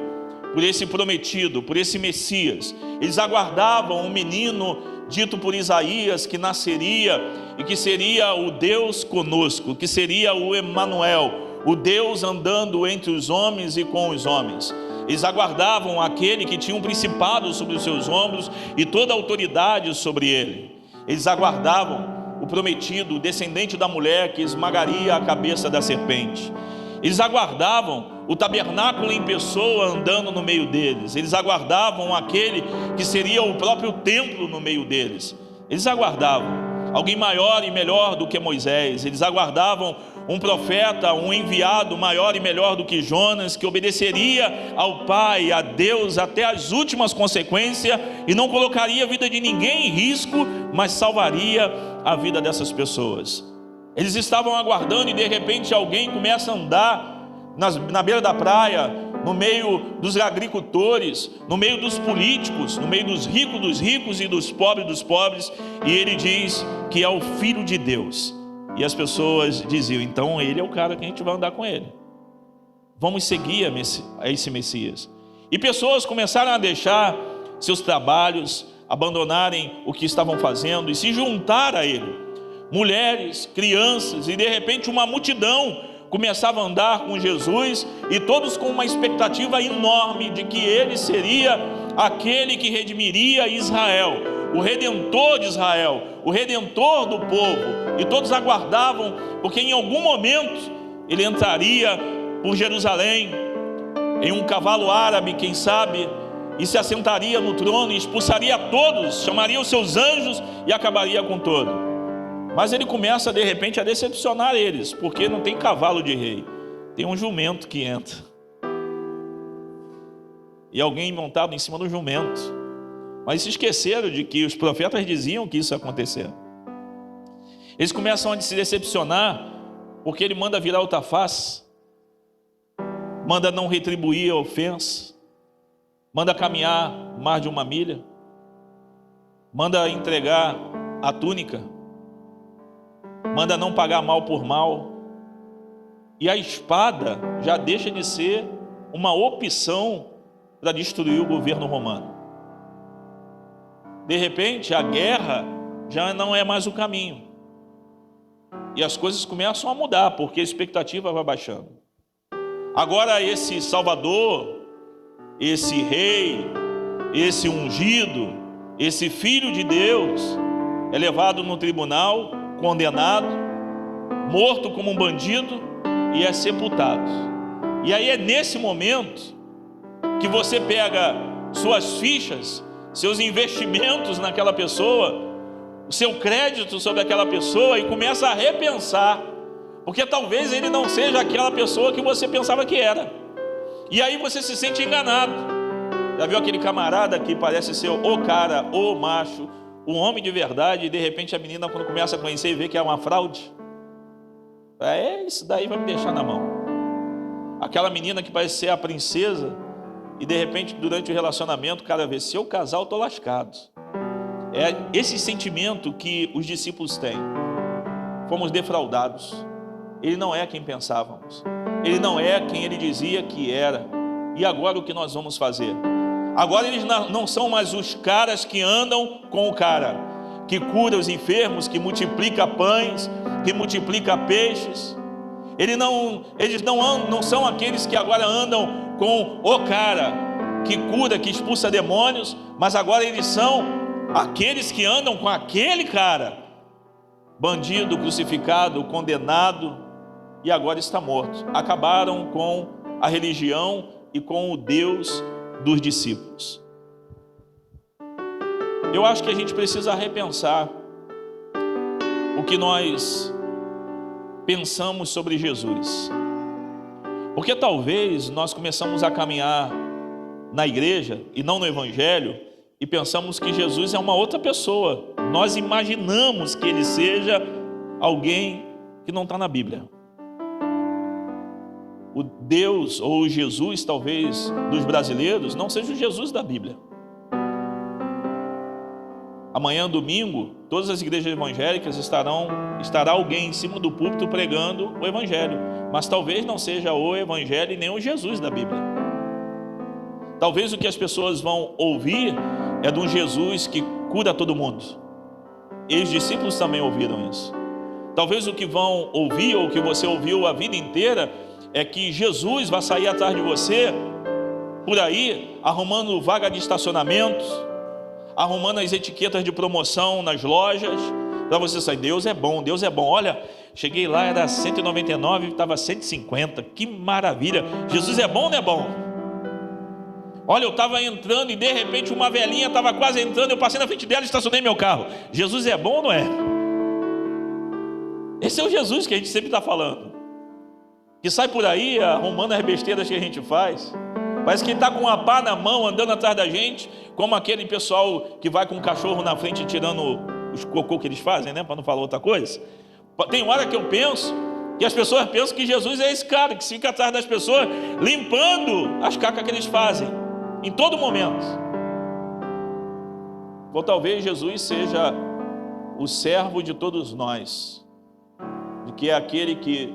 por esse prometido, por esse Messias. Eles aguardavam um menino dito por Isaías que nasceria e que seria o Deus conosco, que seria o Emanuel, o Deus andando entre os homens e com os homens. Eles aguardavam aquele que tinha um principado sobre os seus ombros e toda a autoridade sobre ele. Eles aguardavam o prometido, o descendente da mulher que esmagaria a cabeça da serpente. Eles aguardavam o tabernáculo em pessoa andando no meio deles. Eles aguardavam aquele que seria o próprio templo no meio deles. Eles aguardavam alguém maior e melhor do que Moisés. Eles aguardavam um profeta, um enviado maior e melhor do que Jonas, que obedeceria ao Pai, a Deus, até as últimas consequências, e não colocaria a vida de ninguém em risco, mas salvaria a vida dessas pessoas. Eles estavam aguardando e de repente alguém começa a andar na beira da praia, no meio dos agricultores, no meio dos políticos, no meio dos ricos e dos pobres, e ele diz que é o Filho de Deus. E as pessoas diziam: então ele é o cara que a gente vai andar com ele, vamos seguir a esse Messias. E pessoas começaram a deixar seus trabalhos, abandonarem o que estavam fazendo e se juntar a ele. Mulheres, crianças, e de repente uma multidão começava a andar com Jesus, e todos com uma expectativa enorme de que ele seria aquele que redimiria Israel, o Redentor de Israel, o Redentor do povo. E todos aguardavam, porque em algum momento ele entraria por Jerusalém em um cavalo árabe, quem sabe, e se assentaria no trono e expulsaria todos, chamaria os seus anjos e acabaria com todo. Mas ele começa de repente a decepcionar eles, porque não tem cavalo de rei, tem um jumento que entra, e alguém montado em cima do jumento. Mas se esqueceram de que os profetas diziam que isso ia acontecer. Eles começam a se decepcionar, porque ele manda virar outra face, manda não retribuir a ofensa, manda caminhar mais de 1 milha, manda entregar a túnica, manda não pagar mal por mal, e a espada já deixa de ser uma opção para destruir o governo romano. De repente a guerra já não é mais o caminho, e as coisas começam a mudar, porque a expectativa vai baixando. Agora esse Salvador, esse rei, esse ungido, esse Filho de Deus é levado no tribunal, condenado, morto como um bandido, e é sepultado. E aí é nesse momento que você pega suas fichas, seus investimentos naquela pessoa, o seu crédito sobre aquela pessoa, e começa a repensar, porque talvez ele não seja aquela pessoa que você pensava que era, e aí você se sente enganado. Já viu aquele camarada que parece ser o cara, o macho, o homem de verdade, e de repente a menina, quando começa a conhecer e vê que é uma fraude, isso daí vai me deixar na mão. Aquela menina que parece ser a princesa, e de repente durante o relacionamento o cara vê: se eu casar eu estou lascado. É esse sentimento que os discípulos têm. Fomos defraudados, ele não é quem pensávamos, ele não é quem ele dizia que era. E agora o que nós vamos fazer? Agora eles não são mais os caras que andam com o cara que cura os enfermos, que multiplica pães, que multiplica peixes. Eles não são aqueles que agora andam com o cara que cura, que expulsa demônios, mas agora eles são aqueles que andam com aquele cara, bandido, crucificado, condenado, e agora está morto. Acabaram com a religião e com o Deus dos discípulos. Eu acho que a gente precisa repensar o que nós pensamos sobre Jesus, porque talvez nós começamos a caminhar na igreja e não no evangelho, e pensamos que Jesus é uma outra pessoa. Nós imaginamos que ele seja alguém que não está na Bíblia. O Deus ou o Jesus, talvez, dos brasileiros, não seja o Jesus da Bíblia. Amanhã, domingo, todas as igrejas evangélicas estará alguém em cima do púlpito pregando o evangelho, mas talvez não seja o evangelho e nem o Jesus da Bíblia. Talvez o que as pessoas vão ouvir é de um Jesus que cura todo mundo. E os discípulos também ouviram isso. Talvez o que vão ouvir, ou que você ouviu a vida inteira, é que Jesus vai sair atrás de você por aí, arrumando vaga de estacionamento, arrumando as etiquetas de promoção nas lojas, para você sair. Deus é bom, Deus é bom. Olha, Cheguei lá, era 199, estava 150. Que maravilha! Jesus é bom ou não é bom? Olha, eu estava entrando e de repente uma velhinha estava quase entrando, eu passei na frente dela e estacionei meu carro. Jesus é bom ou não é? Esse é o Jesus que a gente sempre está falando, que sai por aí arrumando as besteiras que a gente faz. Parece que ele está com uma pá na mão, andando atrás da gente, como aquele pessoal que vai com um cachorro na frente tirando os cocô que eles fazem, né? Para não falar outra coisa. Tem hora que eu penso que as pessoas pensam que Jesus é esse cara que fica atrás das pessoas, limpando as cacas que eles fazem, em todo momento. Ou talvez Jesus seja o servo de todos nós, de que é aquele que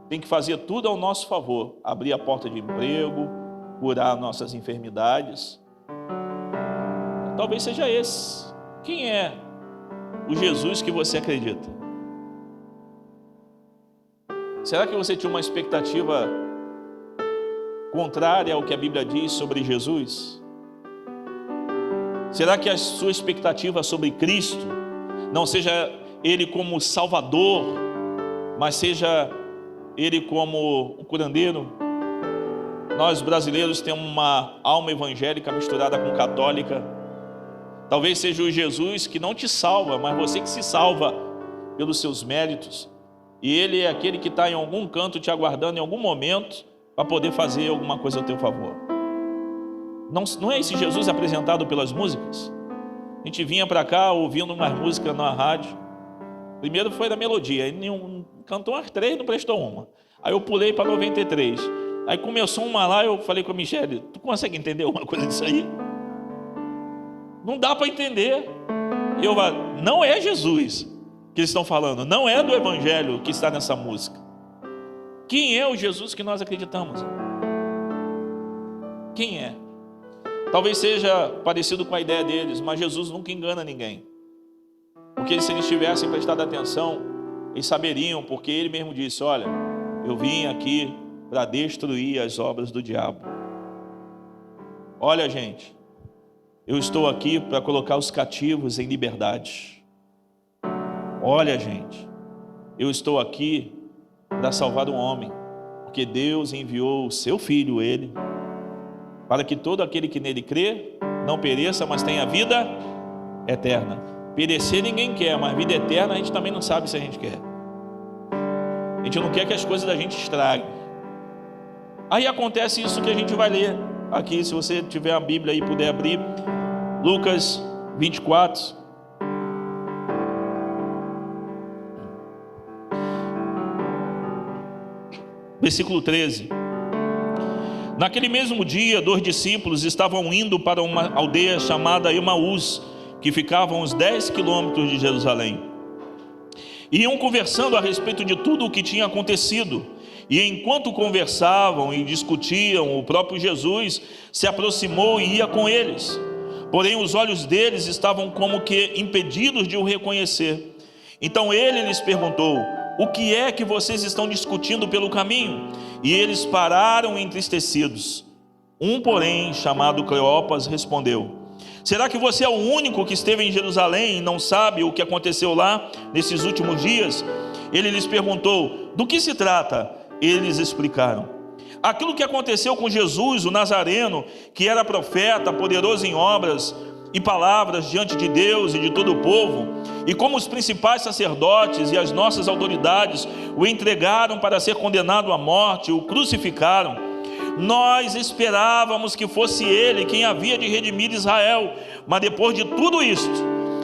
tem que fazer tudo ao nosso favor, abrir a porta de emprego, curar nossas enfermidades. Talvez seja esse. Quem é o Jesus que você acredita? Será que você tinha uma expectativa contrária ao que a Bíblia diz sobre Jesus? Será que a sua expectativa sobre Cristo não seja Ele como Salvador, mas seja Ele como o curandeiro? Nós brasileiros temos uma alma evangélica misturada com católica. Talvez seja o Jesus que não te salva, mas você que se salva pelos seus méritos. E Ele é aquele que está em algum canto te aguardando em algum momento para poder fazer alguma coisa ao teu favor. Não é esse Jesus apresentado pelas músicas? A gente vinha para cá ouvindo umas músicas na rádio. Primeiro foi da melodia, aí cantou umas 3, não prestou uma. Aí eu pulei para 93. Aí começou uma lá, eu falei com a Michele, tu consegue entender alguma coisa disso aí? Não dá para entender. Não é Jesus que eles estão falando, não é do Evangelho que está nessa música. Quem é o Jesus que nós acreditamos? Quem é? Talvez seja parecido com a ideia deles, mas Jesus nunca engana ninguém. Porque se eles tivessem prestado atenção, eles saberiam, porque Ele mesmo disse, olha, eu vim aqui para destruir as obras do diabo. Olha, gente, eu estou aqui para colocar os cativos em liberdade. Olha, gente, eu estou aqui para salvar o homem, porque Deus enviou o seu Filho, Ele, para que todo aquele que nele crê não pereça, mas tenha vida eterna. Perecer ninguém quer, mas vida eterna a gente também não sabe se a gente quer. A gente não quer que as coisas da gente estraguem. Aí acontece isso que a gente vai ler aqui, se você tiver a Bíblia aí e puder abrir, Lucas 24. Versículo 13. Naquele mesmo dia, 2 discípulos estavam indo para uma aldeia chamada Emaús, que ficava a uns 10 quilômetros de Jerusalém. Iam conversando a respeito de tudo o que tinha acontecido. E enquanto conversavam e discutiam, o próprio Jesus se aproximou e ia com eles. Porém, os olhos deles estavam como que impedidos de o reconhecer. Então ele lhes perguntou, o que é que vocês estão discutindo pelo caminho? E eles pararam entristecidos. Um, porém, chamado Cleopas, respondeu, será que você é o único que esteve em Jerusalém e não sabe o que aconteceu lá nesses últimos dias? Ele lhes perguntou, do que se trata? Eles explicaram. Aquilo que aconteceu com Jesus, o Nazareno, que era profeta, poderoso em obras e palavras diante de Deus e de todo o povo, e como os principais sacerdotes e as nossas autoridades o entregaram para ser condenado à morte, o crucificaram. Nós esperávamos que fosse ele quem havia de redimir Israel, mas depois de tudo isto,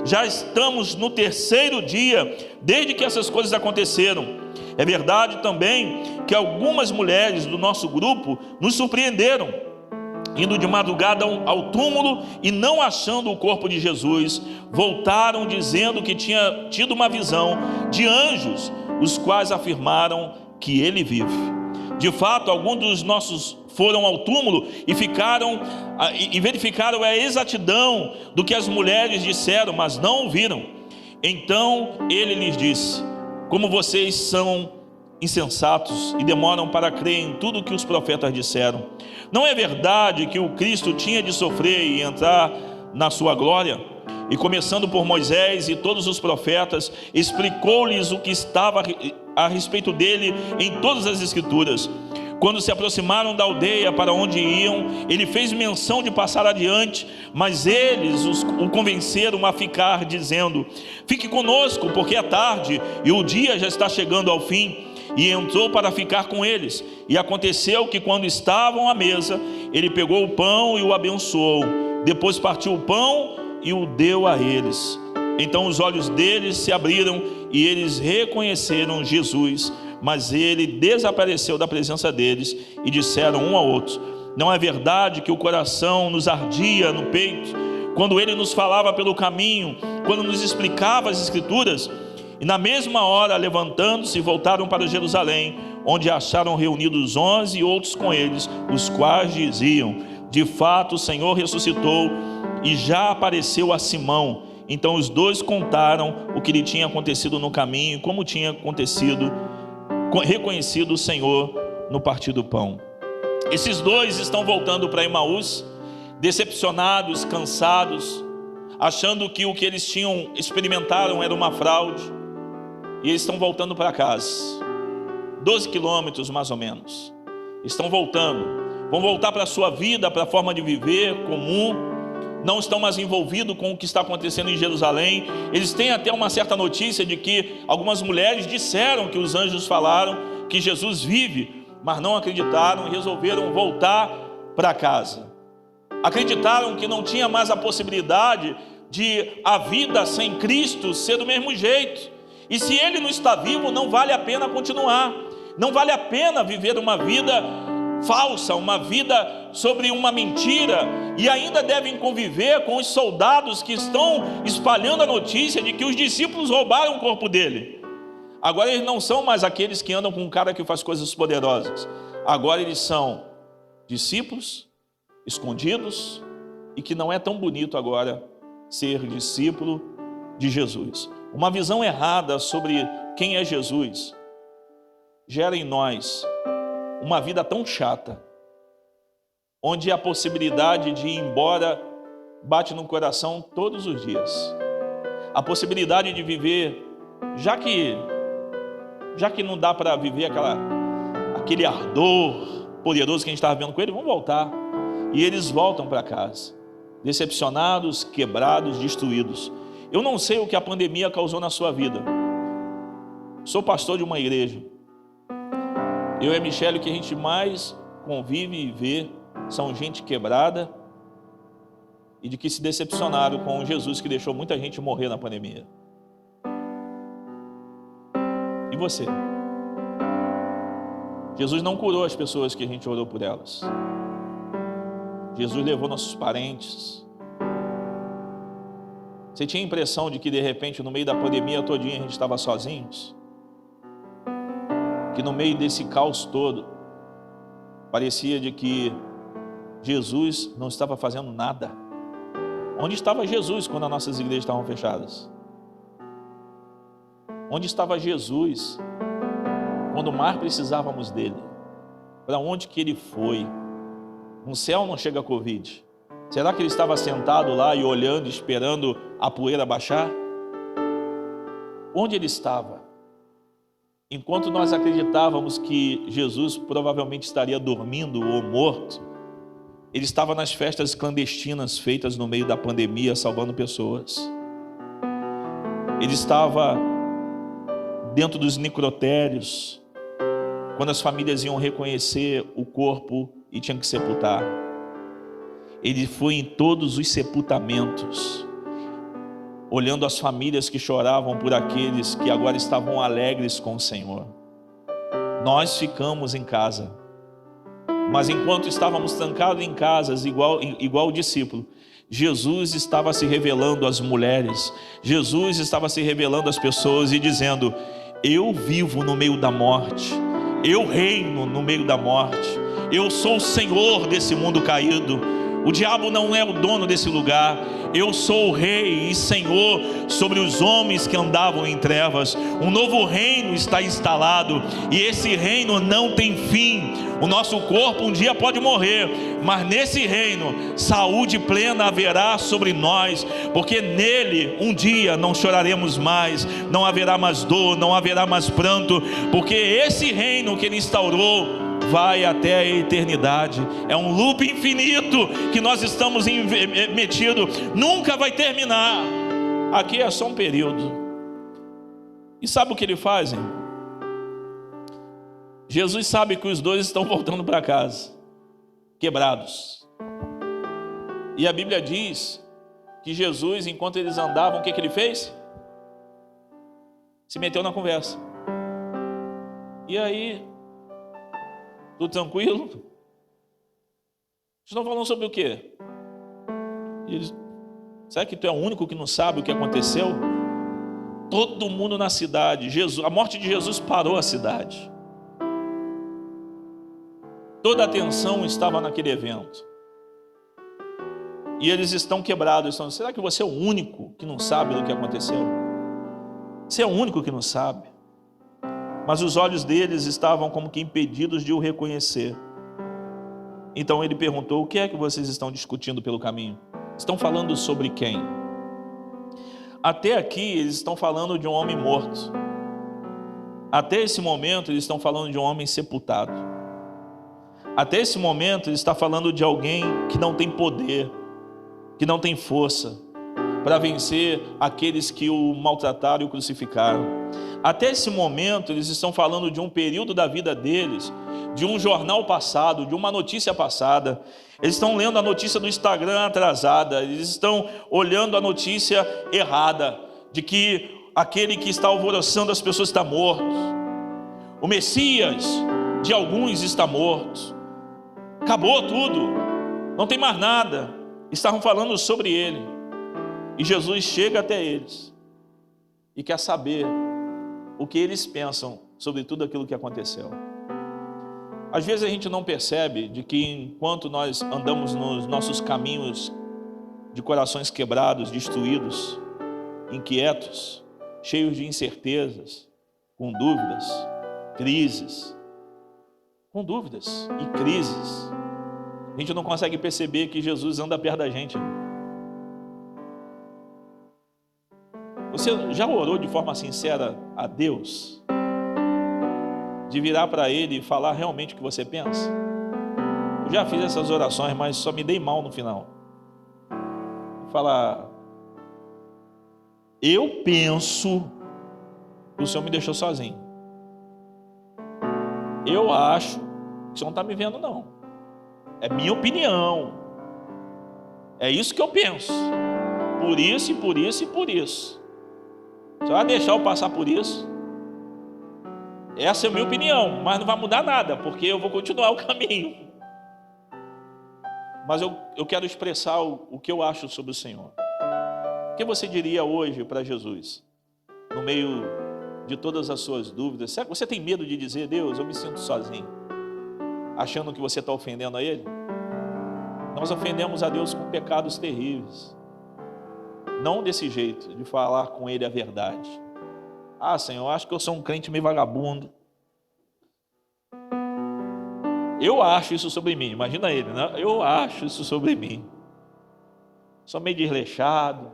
já estamos no 3º dia desde que essas coisas aconteceram. É verdade também que algumas mulheres do nosso grupo nos surpreenderam, indo de madrugada ao túmulo e não achando o corpo de Jesus, voltaram dizendo que tinha tido uma visão de anjos, os quais afirmaram que ele vive. De fato, alguns dos nossos foram ao túmulo e verificaram a exatidão do que as mulheres disseram, mas não o viram. Então ele lhes disse, como vocês são insensatos e demoram para crer em tudo que os profetas disseram. Não é verdade que o Cristo tinha de sofrer e entrar na sua glória? E começando por Moisés e todos os profetas, explicou-lhes o que estava a respeito dele em todas as Escrituras. Quando se aproximaram da aldeia para onde iam, ele fez menção de passar adiante, mas eles o convenceram a ficar, dizendo: fique conosco, porque é tarde e o dia já está chegando ao fim. E entrou para ficar com eles. E aconteceu que, quando estavam à mesa, ele pegou o pão e o abençoou. Depois partiu o pão e o deu a eles. Então os olhos deles se abriram e eles reconheceram Jesus. Mas ele desapareceu da presença deles e disseram um ao outro: não é verdade que o coração nos ardia no peito quando ele nos falava pelo caminho, quando nos explicava as Escrituras? E na mesma hora, levantando-se, voltaram para Jerusalém, onde acharam reunidos 11 e outros com eles, os quais diziam: de fato o Senhor ressuscitou e já apareceu a Simão. Então os dois contaram o que lhe tinha acontecido no caminho e como tinha reconhecido o Senhor no partir do pão. Esses dois estão voltando para Emaús, decepcionados, cansados, achando que o que eles experimentaram era uma fraude. E eles estão voltando para casa, 12 quilômetros mais ou menos. Estão voltando, vão voltar para a sua vida, para a forma de viver comum. Não estão mais envolvidos com o que está acontecendo em Jerusalém. Eles têm até uma certa notícia de que algumas mulheres disseram que os anjos falaram que Jesus vive, mas não acreditaram e resolveram voltar para casa. Acreditaram que não tinha mais a possibilidade de a vida sem Cristo ser do mesmo jeito. E se ele não está vivo, não vale a pena continuar. Não vale a pena viver uma vida falsa, uma vida sobre uma mentira. E ainda devem conviver com os soldados que estão espalhando a notícia de que os discípulos roubaram o corpo dele. Agora eles não são mais aqueles que andam com um cara que faz coisas poderosas. Agora eles são discípulos escondidos, e que não é tão bonito agora ser discípulo de Jesus. Uma visão errada sobre quem é Jesus gera em nós uma vida tão chata, onde a possibilidade de ir embora bate no coração todos os dias. A possibilidade de viver, já que não dá para viver aquele ardor poderoso que a gente estava vendo com ele, vamos voltar. E eles voltam para casa, decepcionados, quebrados, destruídos. Eu não sei o que a pandemia causou na sua vida. Sou pastor de uma igreja. Eu e a Michele, o que a gente mais convive e vê são gente quebrada e de que se decepcionaram com Jesus, que deixou muita gente morrer na pandemia. E você? Jesus não curou as pessoas que a gente orou por elas. Jesus levou nossos parentes. Você tinha a impressão de que de repente no meio da pandemia todinha a gente estava sozinhos? Que no meio desse caos todo parecia de que Jesus não estava fazendo nada. Onde estava Jesus quando as nossas igrejas estavam fechadas? Onde estava Jesus quando mais precisávamos dele? Para onde que ele foi? No céu não chega a Covid. Será que ele estava sentado lá e olhando, esperando a poeira baixar? Onde ele estava? Enquanto nós acreditávamos que Jesus provavelmente estaria dormindo ou morto, ele estava nas festas clandestinas feitas no meio da pandemia, salvando pessoas. Ele estava dentro dos necrotérios, quando as famílias iam reconhecer o corpo e tinham que sepultar. Ele foi em todos os sepultamentos, olhando as famílias que choravam por aqueles que agora estavam alegres com o Senhor. Nós ficamos em casa, mas enquanto estávamos trancados em casas, igual o discípulo, Jesus estava se revelando às mulheres, Jesus estava se revelando às pessoas e dizendo: eu vivo no meio da morte, eu reino no meio da morte, eu sou o Senhor desse mundo caído. O diabo não é o dono desse lugar. Eu sou o rei e senhor sobre os homens que andavam em trevas. Um novo reino está instalado, e esse reino não tem fim. O nosso corpo um dia pode morrer, mas nesse reino saúde plena haverá sobre nós, porque nele um dia não choraremos mais, não haverá mais dor, não haverá mais pranto, porque esse reino que ele instaurou vai até a eternidade. É um loop infinito que nós estamos metidos, nunca vai terminar. Aqui é só um período. E sabe o que ele faz, hein? Jesus sabe que os dois estão voltando para casa, quebrados. E a Bíblia diz que Jesus, enquanto eles andavam, o que ele fez? Se meteu na conversa. E aí, tudo tranquilo? Vocês estão falando sobre o quê? Eles, será que tu é o único que não sabe o que aconteceu? Todo mundo na cidade, a morte de Jesus parou a cidade. Toda a atenção estava naquele evento. E eles estão quebrados. Será que você é o único que não sabe do que aconteceu? Você é o único que não sabe. Mas os olhos deles estavam como que impedidos de o reconhecer. Então ele perguntou: o que é que vocês estão discutindo pelo caminho? Estão falando sobre quem? Até aqui eles estão falando de um homem morto. Até esse momento eles estão falando de um homem sepultado. Até esse momento ele está falando de alguém que não tem poder, que não tem força para vencer aqueles que o maltrataram e o crucificaram. Até esse momento eles estão falando de um período da vida deles, de um jornal passado, de uma notícia passada. Eles estão lendo a notícia do Instagram atrasada, eles estão olhando a notícia errada, de que aquele que está alvoroçando as pessoas está morto. O Messias de alguns está morto. Acabou tudo, não tem mais nada. Estavam falando sobre ele. E Jesus chega até eles e quer saber o que eles pensam sobre tudo aquilo que aconteceu. Às vezes a gente não percebe de que enquanto nós andamos nos nossos caminhos de corações quebrados, destruídos, inquietos, cheios de incertezas, com dúvidas, crises, a gente não consegue perceber que Jesus anda perto da gente. Você já orou de forma sincera a Deus? De virar para Ele e falar realmente o que você pensa? Eu já fiz essas orações, mas só me dei mal no final. Falar: eu penso que o Senhor me deixou sozinho. Eu acho que o Senhor não está me vendo, não. É minha opinião. É isso que eu penso. Por isso, e por isso, e por isso. Você vai deixar eu passar por isso? Essa é a minha opinião, mas não vai mudar nada, porque eu vou continuar o caminho. Mas eu quero expressar o que eu acho sobre o Senhor. O que você diria hoje para Jesus? No meio de todas as suas dúvidas. Será que você tem medo de dizer: Deus, eu me sinto sozinho, achando que você está ofendendo a Ele? Nós ofendemos a Deus com pecados terríveis. Não desse jeito, de falar com Ele a verdade. Ah, Senhor, eu acho que eu sou um crente meio vagabundo. Eu acho isso sobre mim. Imagina ele, né? Eu acho isso sobre mim. Sou meio desleixado.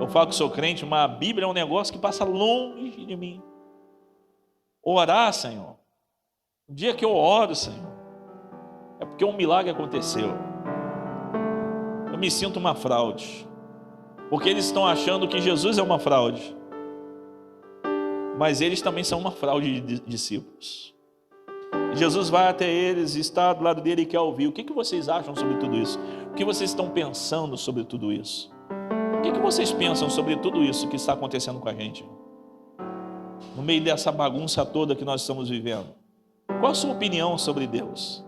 Eu falo que sou crente, mas a Bíblia é um negócio que passa longe de mim. Orar, Senhor. O dia que eu oro, Senhor, é porque um milagre aconteceu. Eu me sinto uma fraude. Porque eles estão achando que Jesus é uma fraude. Mas eles também são uma fraude de discípulos. Jesus vai até eles, está do lado dele e quer ouvir. O que vocês acham sobre tudo isso? O que vocês estão pensando sobre tudo isso? O que vocês pensam sobre tudo isso que está acontecendo com a gente? No meio dessa bagunça toda que nós estamos vivendo. Qual a sua opinião sobre Deus?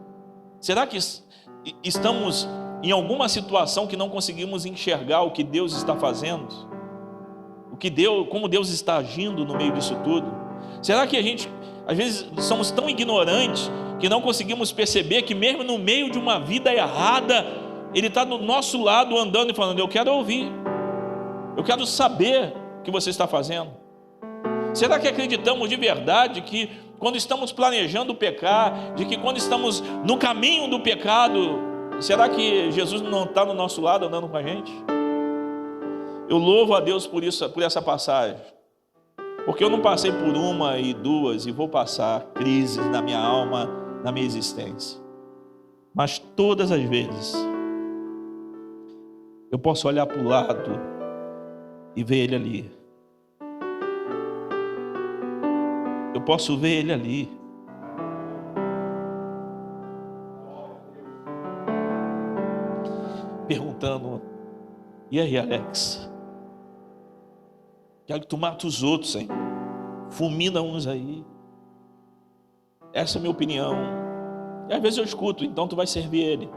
Será que estamos em alguma situação que não conseguimos enxergar o que Deus está fazendo? Como Deus está agindo no meio disso tudo? Será que a gente Às vezes somos tão ignorantes que não conseguimos perceber que mesmo no meio de uma vida errada, Ele está do nosso lado andando e falando: eu quero ouvir, eu quero saber o que você está fazendo. Será que acreditamos de verdade que quando estamos planejando pecar, de que quando estamos no caminho do pecado, será que Jesus não está no nosso lado andando com a gente? Eu louvo a Deus por isso, por essa passagem, porque eu não passei por uma e duas e vou passar crises na minha alma, na minha existência, mas todas as vezes eu posso olhar para o lado e ver Ele ali. Eu posso ver Ele ali. Perguntando: e aí, Alex? Quero que tu mata os outros, hein? Fulmina uns aí. Essa é a minha opinião. E às vezes eu escuto: então tu vai servir Ele.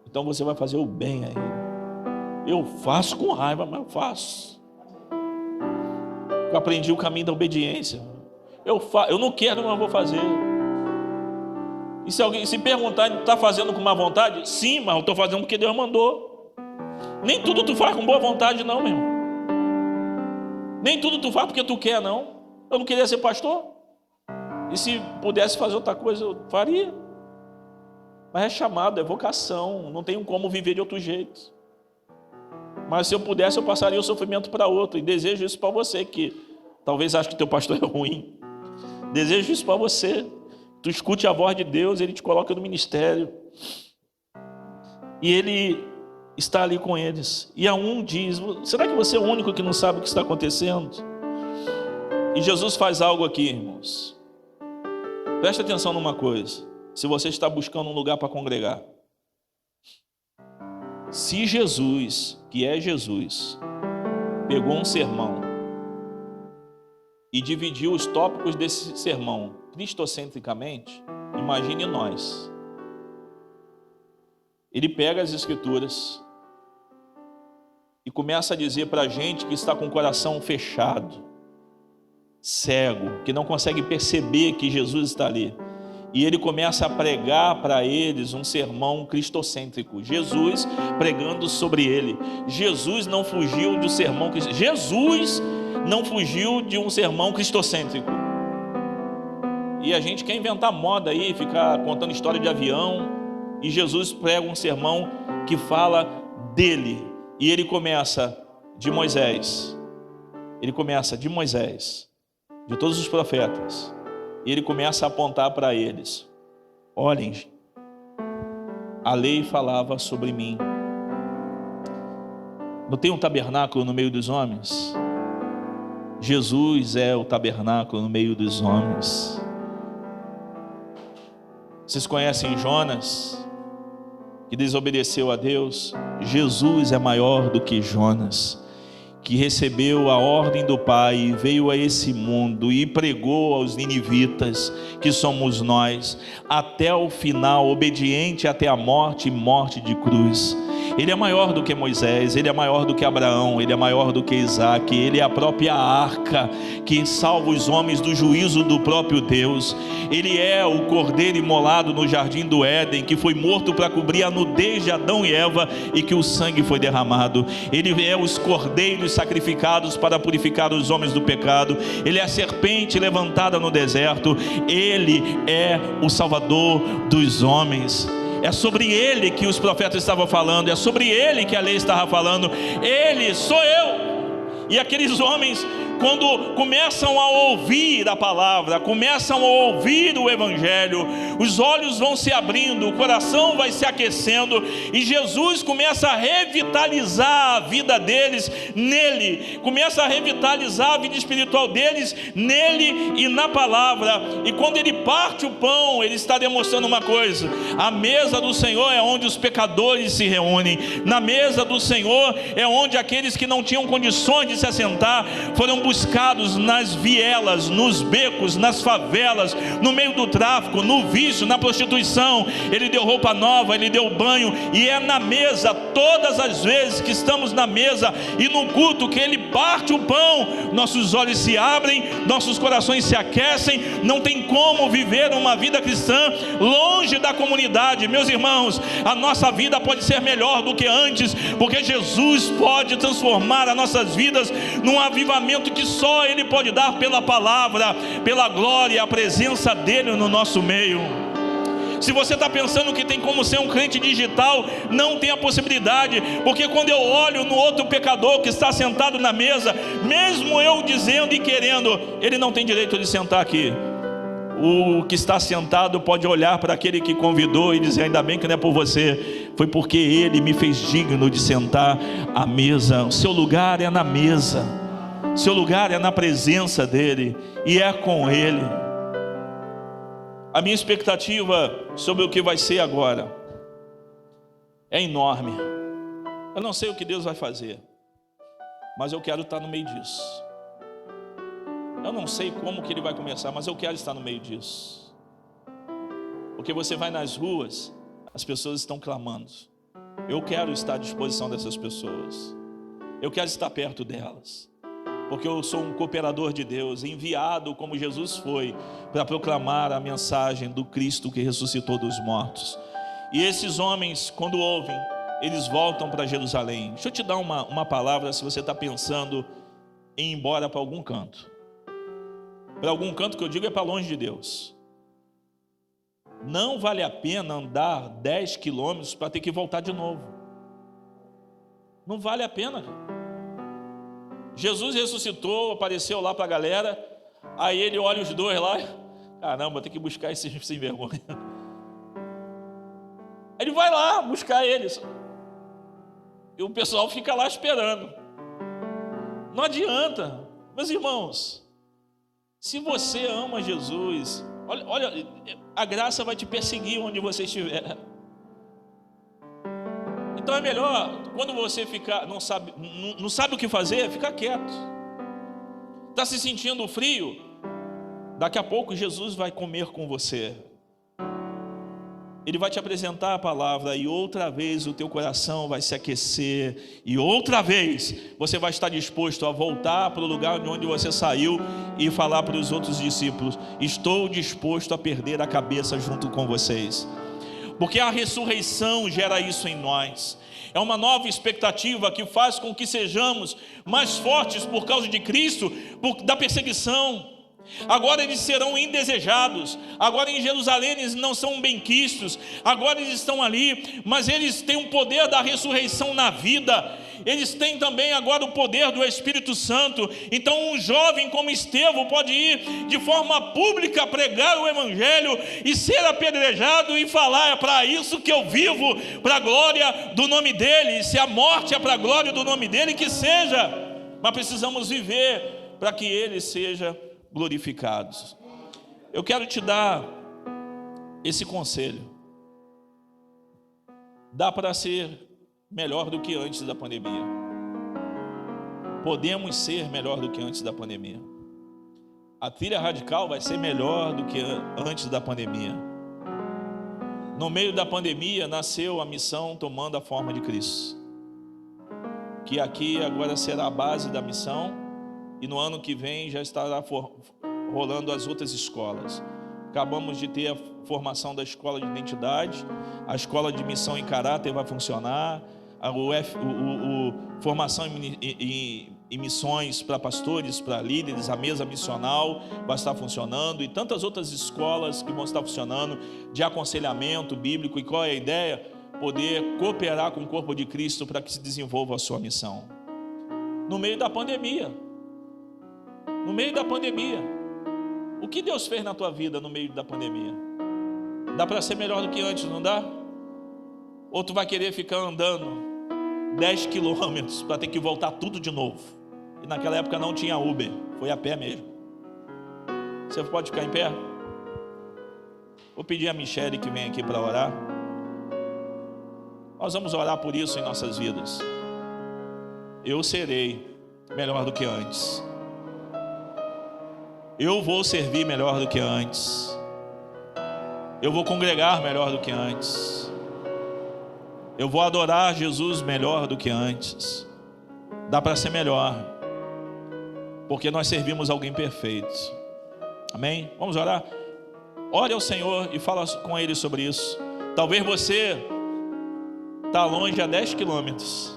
Então você vai fazer o bem a Ele. Eu faço com raiva, mas eu faço. Eu aprendi o caminho da obediência. Eu não quero, mas vou fazer. E se alguém se perguntar: está fazendo com má vontade? Sim, mas eu estou fazendo porque Deus mandou. Nem tudo tu faz com boa vontade, não, meu irmão. Nem tudo tu faz porque tu quer, não. Eu não queria ser pastor. E se pudesse fazer outra coisa, eu faria. Mas é chamado, é vocação. Não tenho como viver de outro jeito. Mas se eu pudesse, eu passaria o sofrimento para outro. E desejo isso para você, que talvez ache que teu pastor é ruim. Desejo isso para você. Tu escute a voz de Deus, Ele te coloca no ministério. E Ele está ali com eles. E a um diz: será que você é o único que não sabe o que está acontecendo? E Jesus faz algo aqui, irmãos. Preste atenção numa coisa. Se você está buscando um lugar para congregar, se Jesus, que é Jesus, pegou um sermão e dividiu os tópicos desse sermão cristocentricamente, imagine nós. Ele pega as escrituras e começa a dizer para a gente que está com o coração fechado, cego, que não consegue perceber que Jesus está ali. E ele começa a pregar para eles um sermão cristocêntrico. Jesus pregando sobre ele. Jesus não fugiu de um sermão cristocêntrico. Jesus não fugiu de um sermão cristocêntrico. E a gente quer inventar moda aí, ficar contando história de avião. E Jesus prega um sermão que fala dele. E ele começa de Moisés. Ele começa de Moisés, de todos os profetas. E ele começa a apontar para eles: olhem, a lei falava sobre mim. Não tem um tabernáculo no meio dos homens? Jesus é o tabernáculo no meio dos homens. Vocês conhecem Jonas, que desobedeceu a Deus? Jesus é maior do que Jonas, que recebeu a ordem do Pai e veio a esse mundo e pregou aos ninivitas, que somos nós, até o final, obediente até a morte e morte de cruz. Ele é maior do que Moisés, ele é maior do que Abraão, ele é maior do que Isaac, ele é a própria arca que salva os homens do juízo do próprio Deus. Ele é o cordeiro imolado no jardim do Éden, que foi morto para cobrir a nudez de Adão e Eva e que o sangue foi derramado. Ele é os cordeiros sacrificados para purificar os homens do pecado. Ele é a serpente levantada no deserto. Ele é o Salvador dos homens. É sobre Ele que os profetas estavam falando, é sobre Ele que a lei estava falando. Ele, sou eu. E aqueles homens, quando começam a ouvir a palavra, começam a ouvir o Evangelho, os olhos vão se abrindo, o coração vai se aquecendo, e Jesus começa a revitalizar a vida deles nele, começa a revitalizar a vida espiritual deles nele e na palavra. E quando ele parte o pão, ele está demonstrando uma coisa: a mesa do Senhor é onde os pecadores se reúnem, na mesa do Senhor é onde aqueles que não tinham condições de se assentar foram buscar buscados nas vielas, nos becos, nas favelas, no meio do tráfico, no vício, na prostituição. Ele deu roupa nova, Ele deu banho, e é na mesa, todas as vezes que estamos na mesa e no culto, que Ele parte o pão, nossos olhos se abrem, nossos corações se aquecem. Não tem como viver uma vida cristã longe da comunidade. Meus irmãos, a nossa vida pode ser melhor do que antes, porque Jesus pode transformar as nossas vidas num avivamento que só Ele pode dar pela palavra, pela glória, a presença dEle no nosso meio. Se você está pensando que tem como ser um crente digital, não tem a possibilidade, porque quando eu olho no outro pecador que está sentado na mesa, mesmo eu dizendo e querendo, ele não tem direito de sentar aqui. O que está sentado pode olhar para aquele que convidou e dizer: ainda bem que não é por você, foi porque Ele me fez digno de sentar à mesa. O seu lugar é na mesa, seu lugar é na presença dEle, e é com Ele. A minha expectativa sobre o que vai ser agora é enorme. Eu não sei o que Deus vai fazer, mas eu quero estar no meio disso. Eu não sei como que Ele vai começar, mas eu quero estar no meio disso. Porque você vai nas ruas, as pessoas estão clamando. Eu quero estar à disposição dessas pessoas. Eu quero estar perto delas. Porque eu sou um cooperador de Deus, enviado como Jesus foi, para proclamar a mensagem do Cristo que ressuscitou dos mortos. E esses homens, quando ouvem, eles voltam para Jerusalém. Deixa eu te dar uma palavra, se você está pensando em ir embora para algum canto. Para algum canto, que eu digo, é para longe de Deus. Não vale a pena andar 10 quilômetros para ter que voltar de novo. Não vale a pena. Jesus ressuscitou, apareceu lá para a galera. Aí Ele olha os dois lá: caramba, tem que buscar esses sem vergonha. Ele vai lá buscar eles, e o pessoal fica lá esperando. Não adianta, meus irmãos. Se você ama Jesus, olha, a graça vai te perseguir onde você estiver. Então é melhor, quando você ficar, não sabe o que fazer, fica quieto. Está se sentindo frio? Daqui a pouco Jesus vai comer com você. Ele vai te apresentar a palavra, e outra vez o teu coração vai se aquecer, e outra vez você vai estar disposto a voltar para o lugar de onde você saiu e falar para os outros discípulos: estou disposto a perder a cabeça junto com vocês. Porque a ressurreição gera isso em nós. É uma nova expectativa que faz com que sejamos mais fortes por causa de Cristo, da perseguição. Agora eles serão indesejados. Agora em Jerusalém eles não são benquistos. Agora eles estão ali, mas eles têm o poder da ressurreição na vida. Eles têm também agora o poder do Espírito Santo. Então um jovem como Estevão pode ir de forma pública pregar o Evangelho e ser apedrejado e falar: é para isso que eu vivo, para a glória do nome dEle. Se a morte é para a glória do nome dEle, que seja. Mas precisamos viver para que Ele seja glorificado. Eu quero te dar esse conselho. Dá para ser melhor do que antes da pandemia. Podemos ser melhor do que antes da pandemia. A trilha radical vai ser melhor do que antes da pandemia. No meio da pandemia nasceu a missão tomando a forma de Cristo, que aqui agora será a base da missão, e no ano que vem já estará rolando as outras escolas. Acabamos de ter a formação da escola de identidade, a escola de missão em caráter vai funcionar, a formação em missões para pastores, para líderes, a mesa missional vai estar funcionando, e tantas outras escolas que vão estar funcionando, de aconselhamento bíblico. E qual é a ideia? Poder cooperar com o corpo de Cristo para que se desenvolva a sua missão. No meio da pandemia, o que Deus fez na tua vida no meio da pandemia? Dá para ser melhor do que antes, não dá? Ou tu vai querer ficar andando 10 quilômetros para ter que voltar tudo de novo? E naquela época não tinha Uber, foi a pé mesmo. Você pode ficar em pé? Vou pedir a Michele que vem aqui para orar. Nós vamos orar por isso em nossas vidas. Eu serei melhor do que antes. eu vou servir melhor do que antes, eu vou congregar melhor do que antes, eu vou adorar Jesus melhor do que antes. Dá para ser melhor, porque nós servimos alguém perfeito. Amém? Vamos orar? Ore ao Senhor e fala com Ele sobre isso. Talvez você está longe a 10 quilômetros.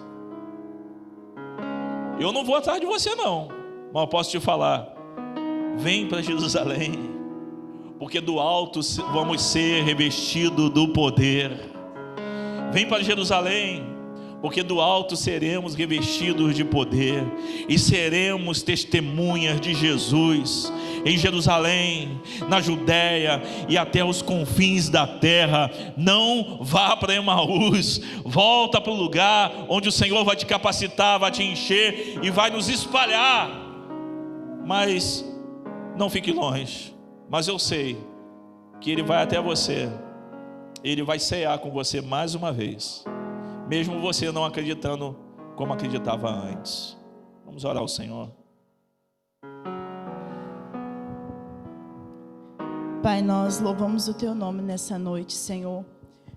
Eu não vou atrás de você não, mas eu posso te falar: vem para Jerusalém, porque do alto vamos ser revestidos do poder. Vem para Jerusalém, porque do alto seremos revestidos de poder e seremos testemunhas de Jesus em Jerusalém, na Judéia e até os confins da terra. Não vá para Emaús, volta para o lugar onde o Senhor vai te capacitar, vai te encher e vai nos espalhar. Mas não fique longe, mas eu sei que Ele vai até você, Ele vai cear com você mais uma vez, mesmo você não acreditando como acreditava antes. Vamos orar ao Senhor. Pai, nós louvamos o Teu nome nessa noite, Senhor,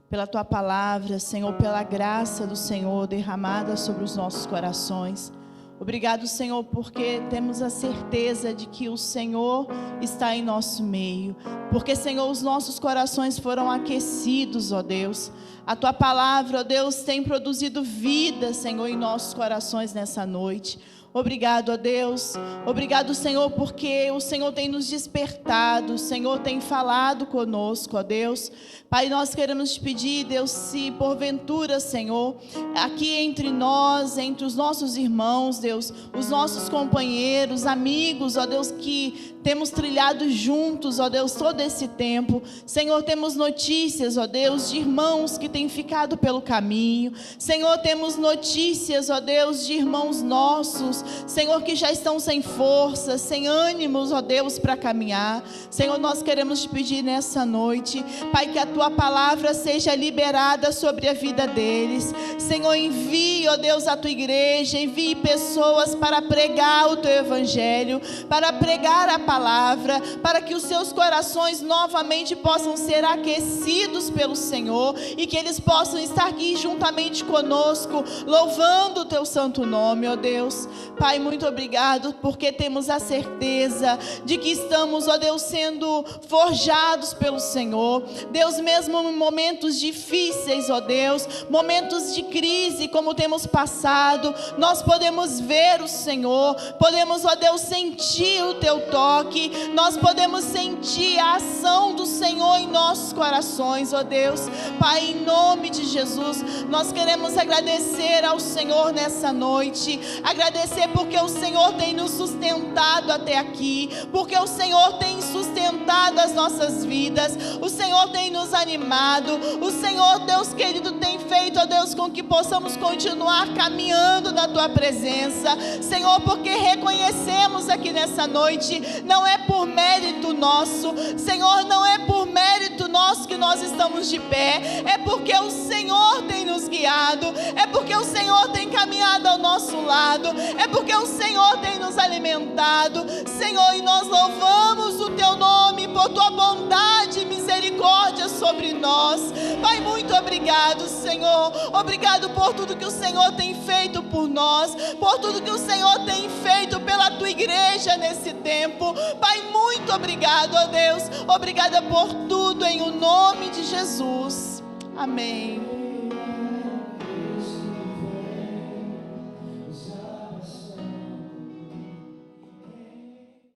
pela Tua palavra, Senhor, pela graça do Senhor derramada sobre os nossos corações. Obrigado, Senhor, porque temos a certeza de que o Senhor está em nosso meio, porque, Senhor, os nossos corações foram aquecidos, ó Deus. A Tua palavra, ó Deus, tem produzido vida, Senhor, em nossos corações nessa noite. Obrigado, ó Deus. Obrigado, Senhor, porque o Senhor tem nos despertado, o Senhor tem falado conosco, ó Deus. Pai, nós queremos te pedir, Deus, se porventura, Senhor, aqui entre nós, entre os nossos irmãos, Deus, os nossos companheiros, amigos, ó Deus, que temos trilhado juntos, ó Deus, todo esse tempo. Senhor, temos notícias, ó Deus, de irmãos que têm ficado pelo caminho. Senhor, temos notícias, ó Deus, de irmãos nossos, Senhor, que já estão sem força, sem ânimos, ó Deus, para caminhar. Senhor, nós queremos te pedir nessa noite, Pai, que a Tua palavra seja liberada sobre a vida deles. Senhor, envie, ó Deus, a Tua igreja, envie pessoas para pregar o Teu evangelho, para pregar a palavra, para que os seus corações novamente possam ser aquecidos pelo Senhor e que eles possam estar aqui juntamente conosco, louvando o Teu santo nome, ó Deus. Pai, muito obrigado, porque temos a certeza de que estamos, ó Deus, sendo forjados pelo Senhor. Deus, mesmo em momentos difíceis, ó Deus, momentos de crise como temos passado, nós podemos ver o Senhor, podemos, ó Deus, sentir o Teu toque, nós podemos sentir a ação do Senhor em nossos corações, ó Deus. Pai, em nome de Jesus, nós queremos agradecer ao Senhor nessa noite, agradecer porque o Senhor tem nos sustentado até aqui, porque o Senhor tem sustentado as nossas vidas, o Senhor tem nos animado, o Senhor, Deus querido, tem feito, ó Deus, com que possamos continuar caminhando na Tua presença, Senhor, porque reconhecemos aqui nessa noite, não é por mérito nosso, Senhor, não é por mérito nosso que nós estamos de pé, é porque o Senhor tem nos guiado, é porque o Senhor tem caminhado ao nosso lado, é porque o Senhor tem nos alimentado, Senhor, e nós louvamos o Teu nome por Tua bondade e misericórdia sobre nós. Pai, muito obrigado, Senhor, obrigado por tudo que o Senhor tem feito por nós, por tudo que o Senhor tem feito pela Tua igreja nesse tempo. Pai, muito obrigado, ó Deus, obrigada por tudo, em o nome de Jesus, amém.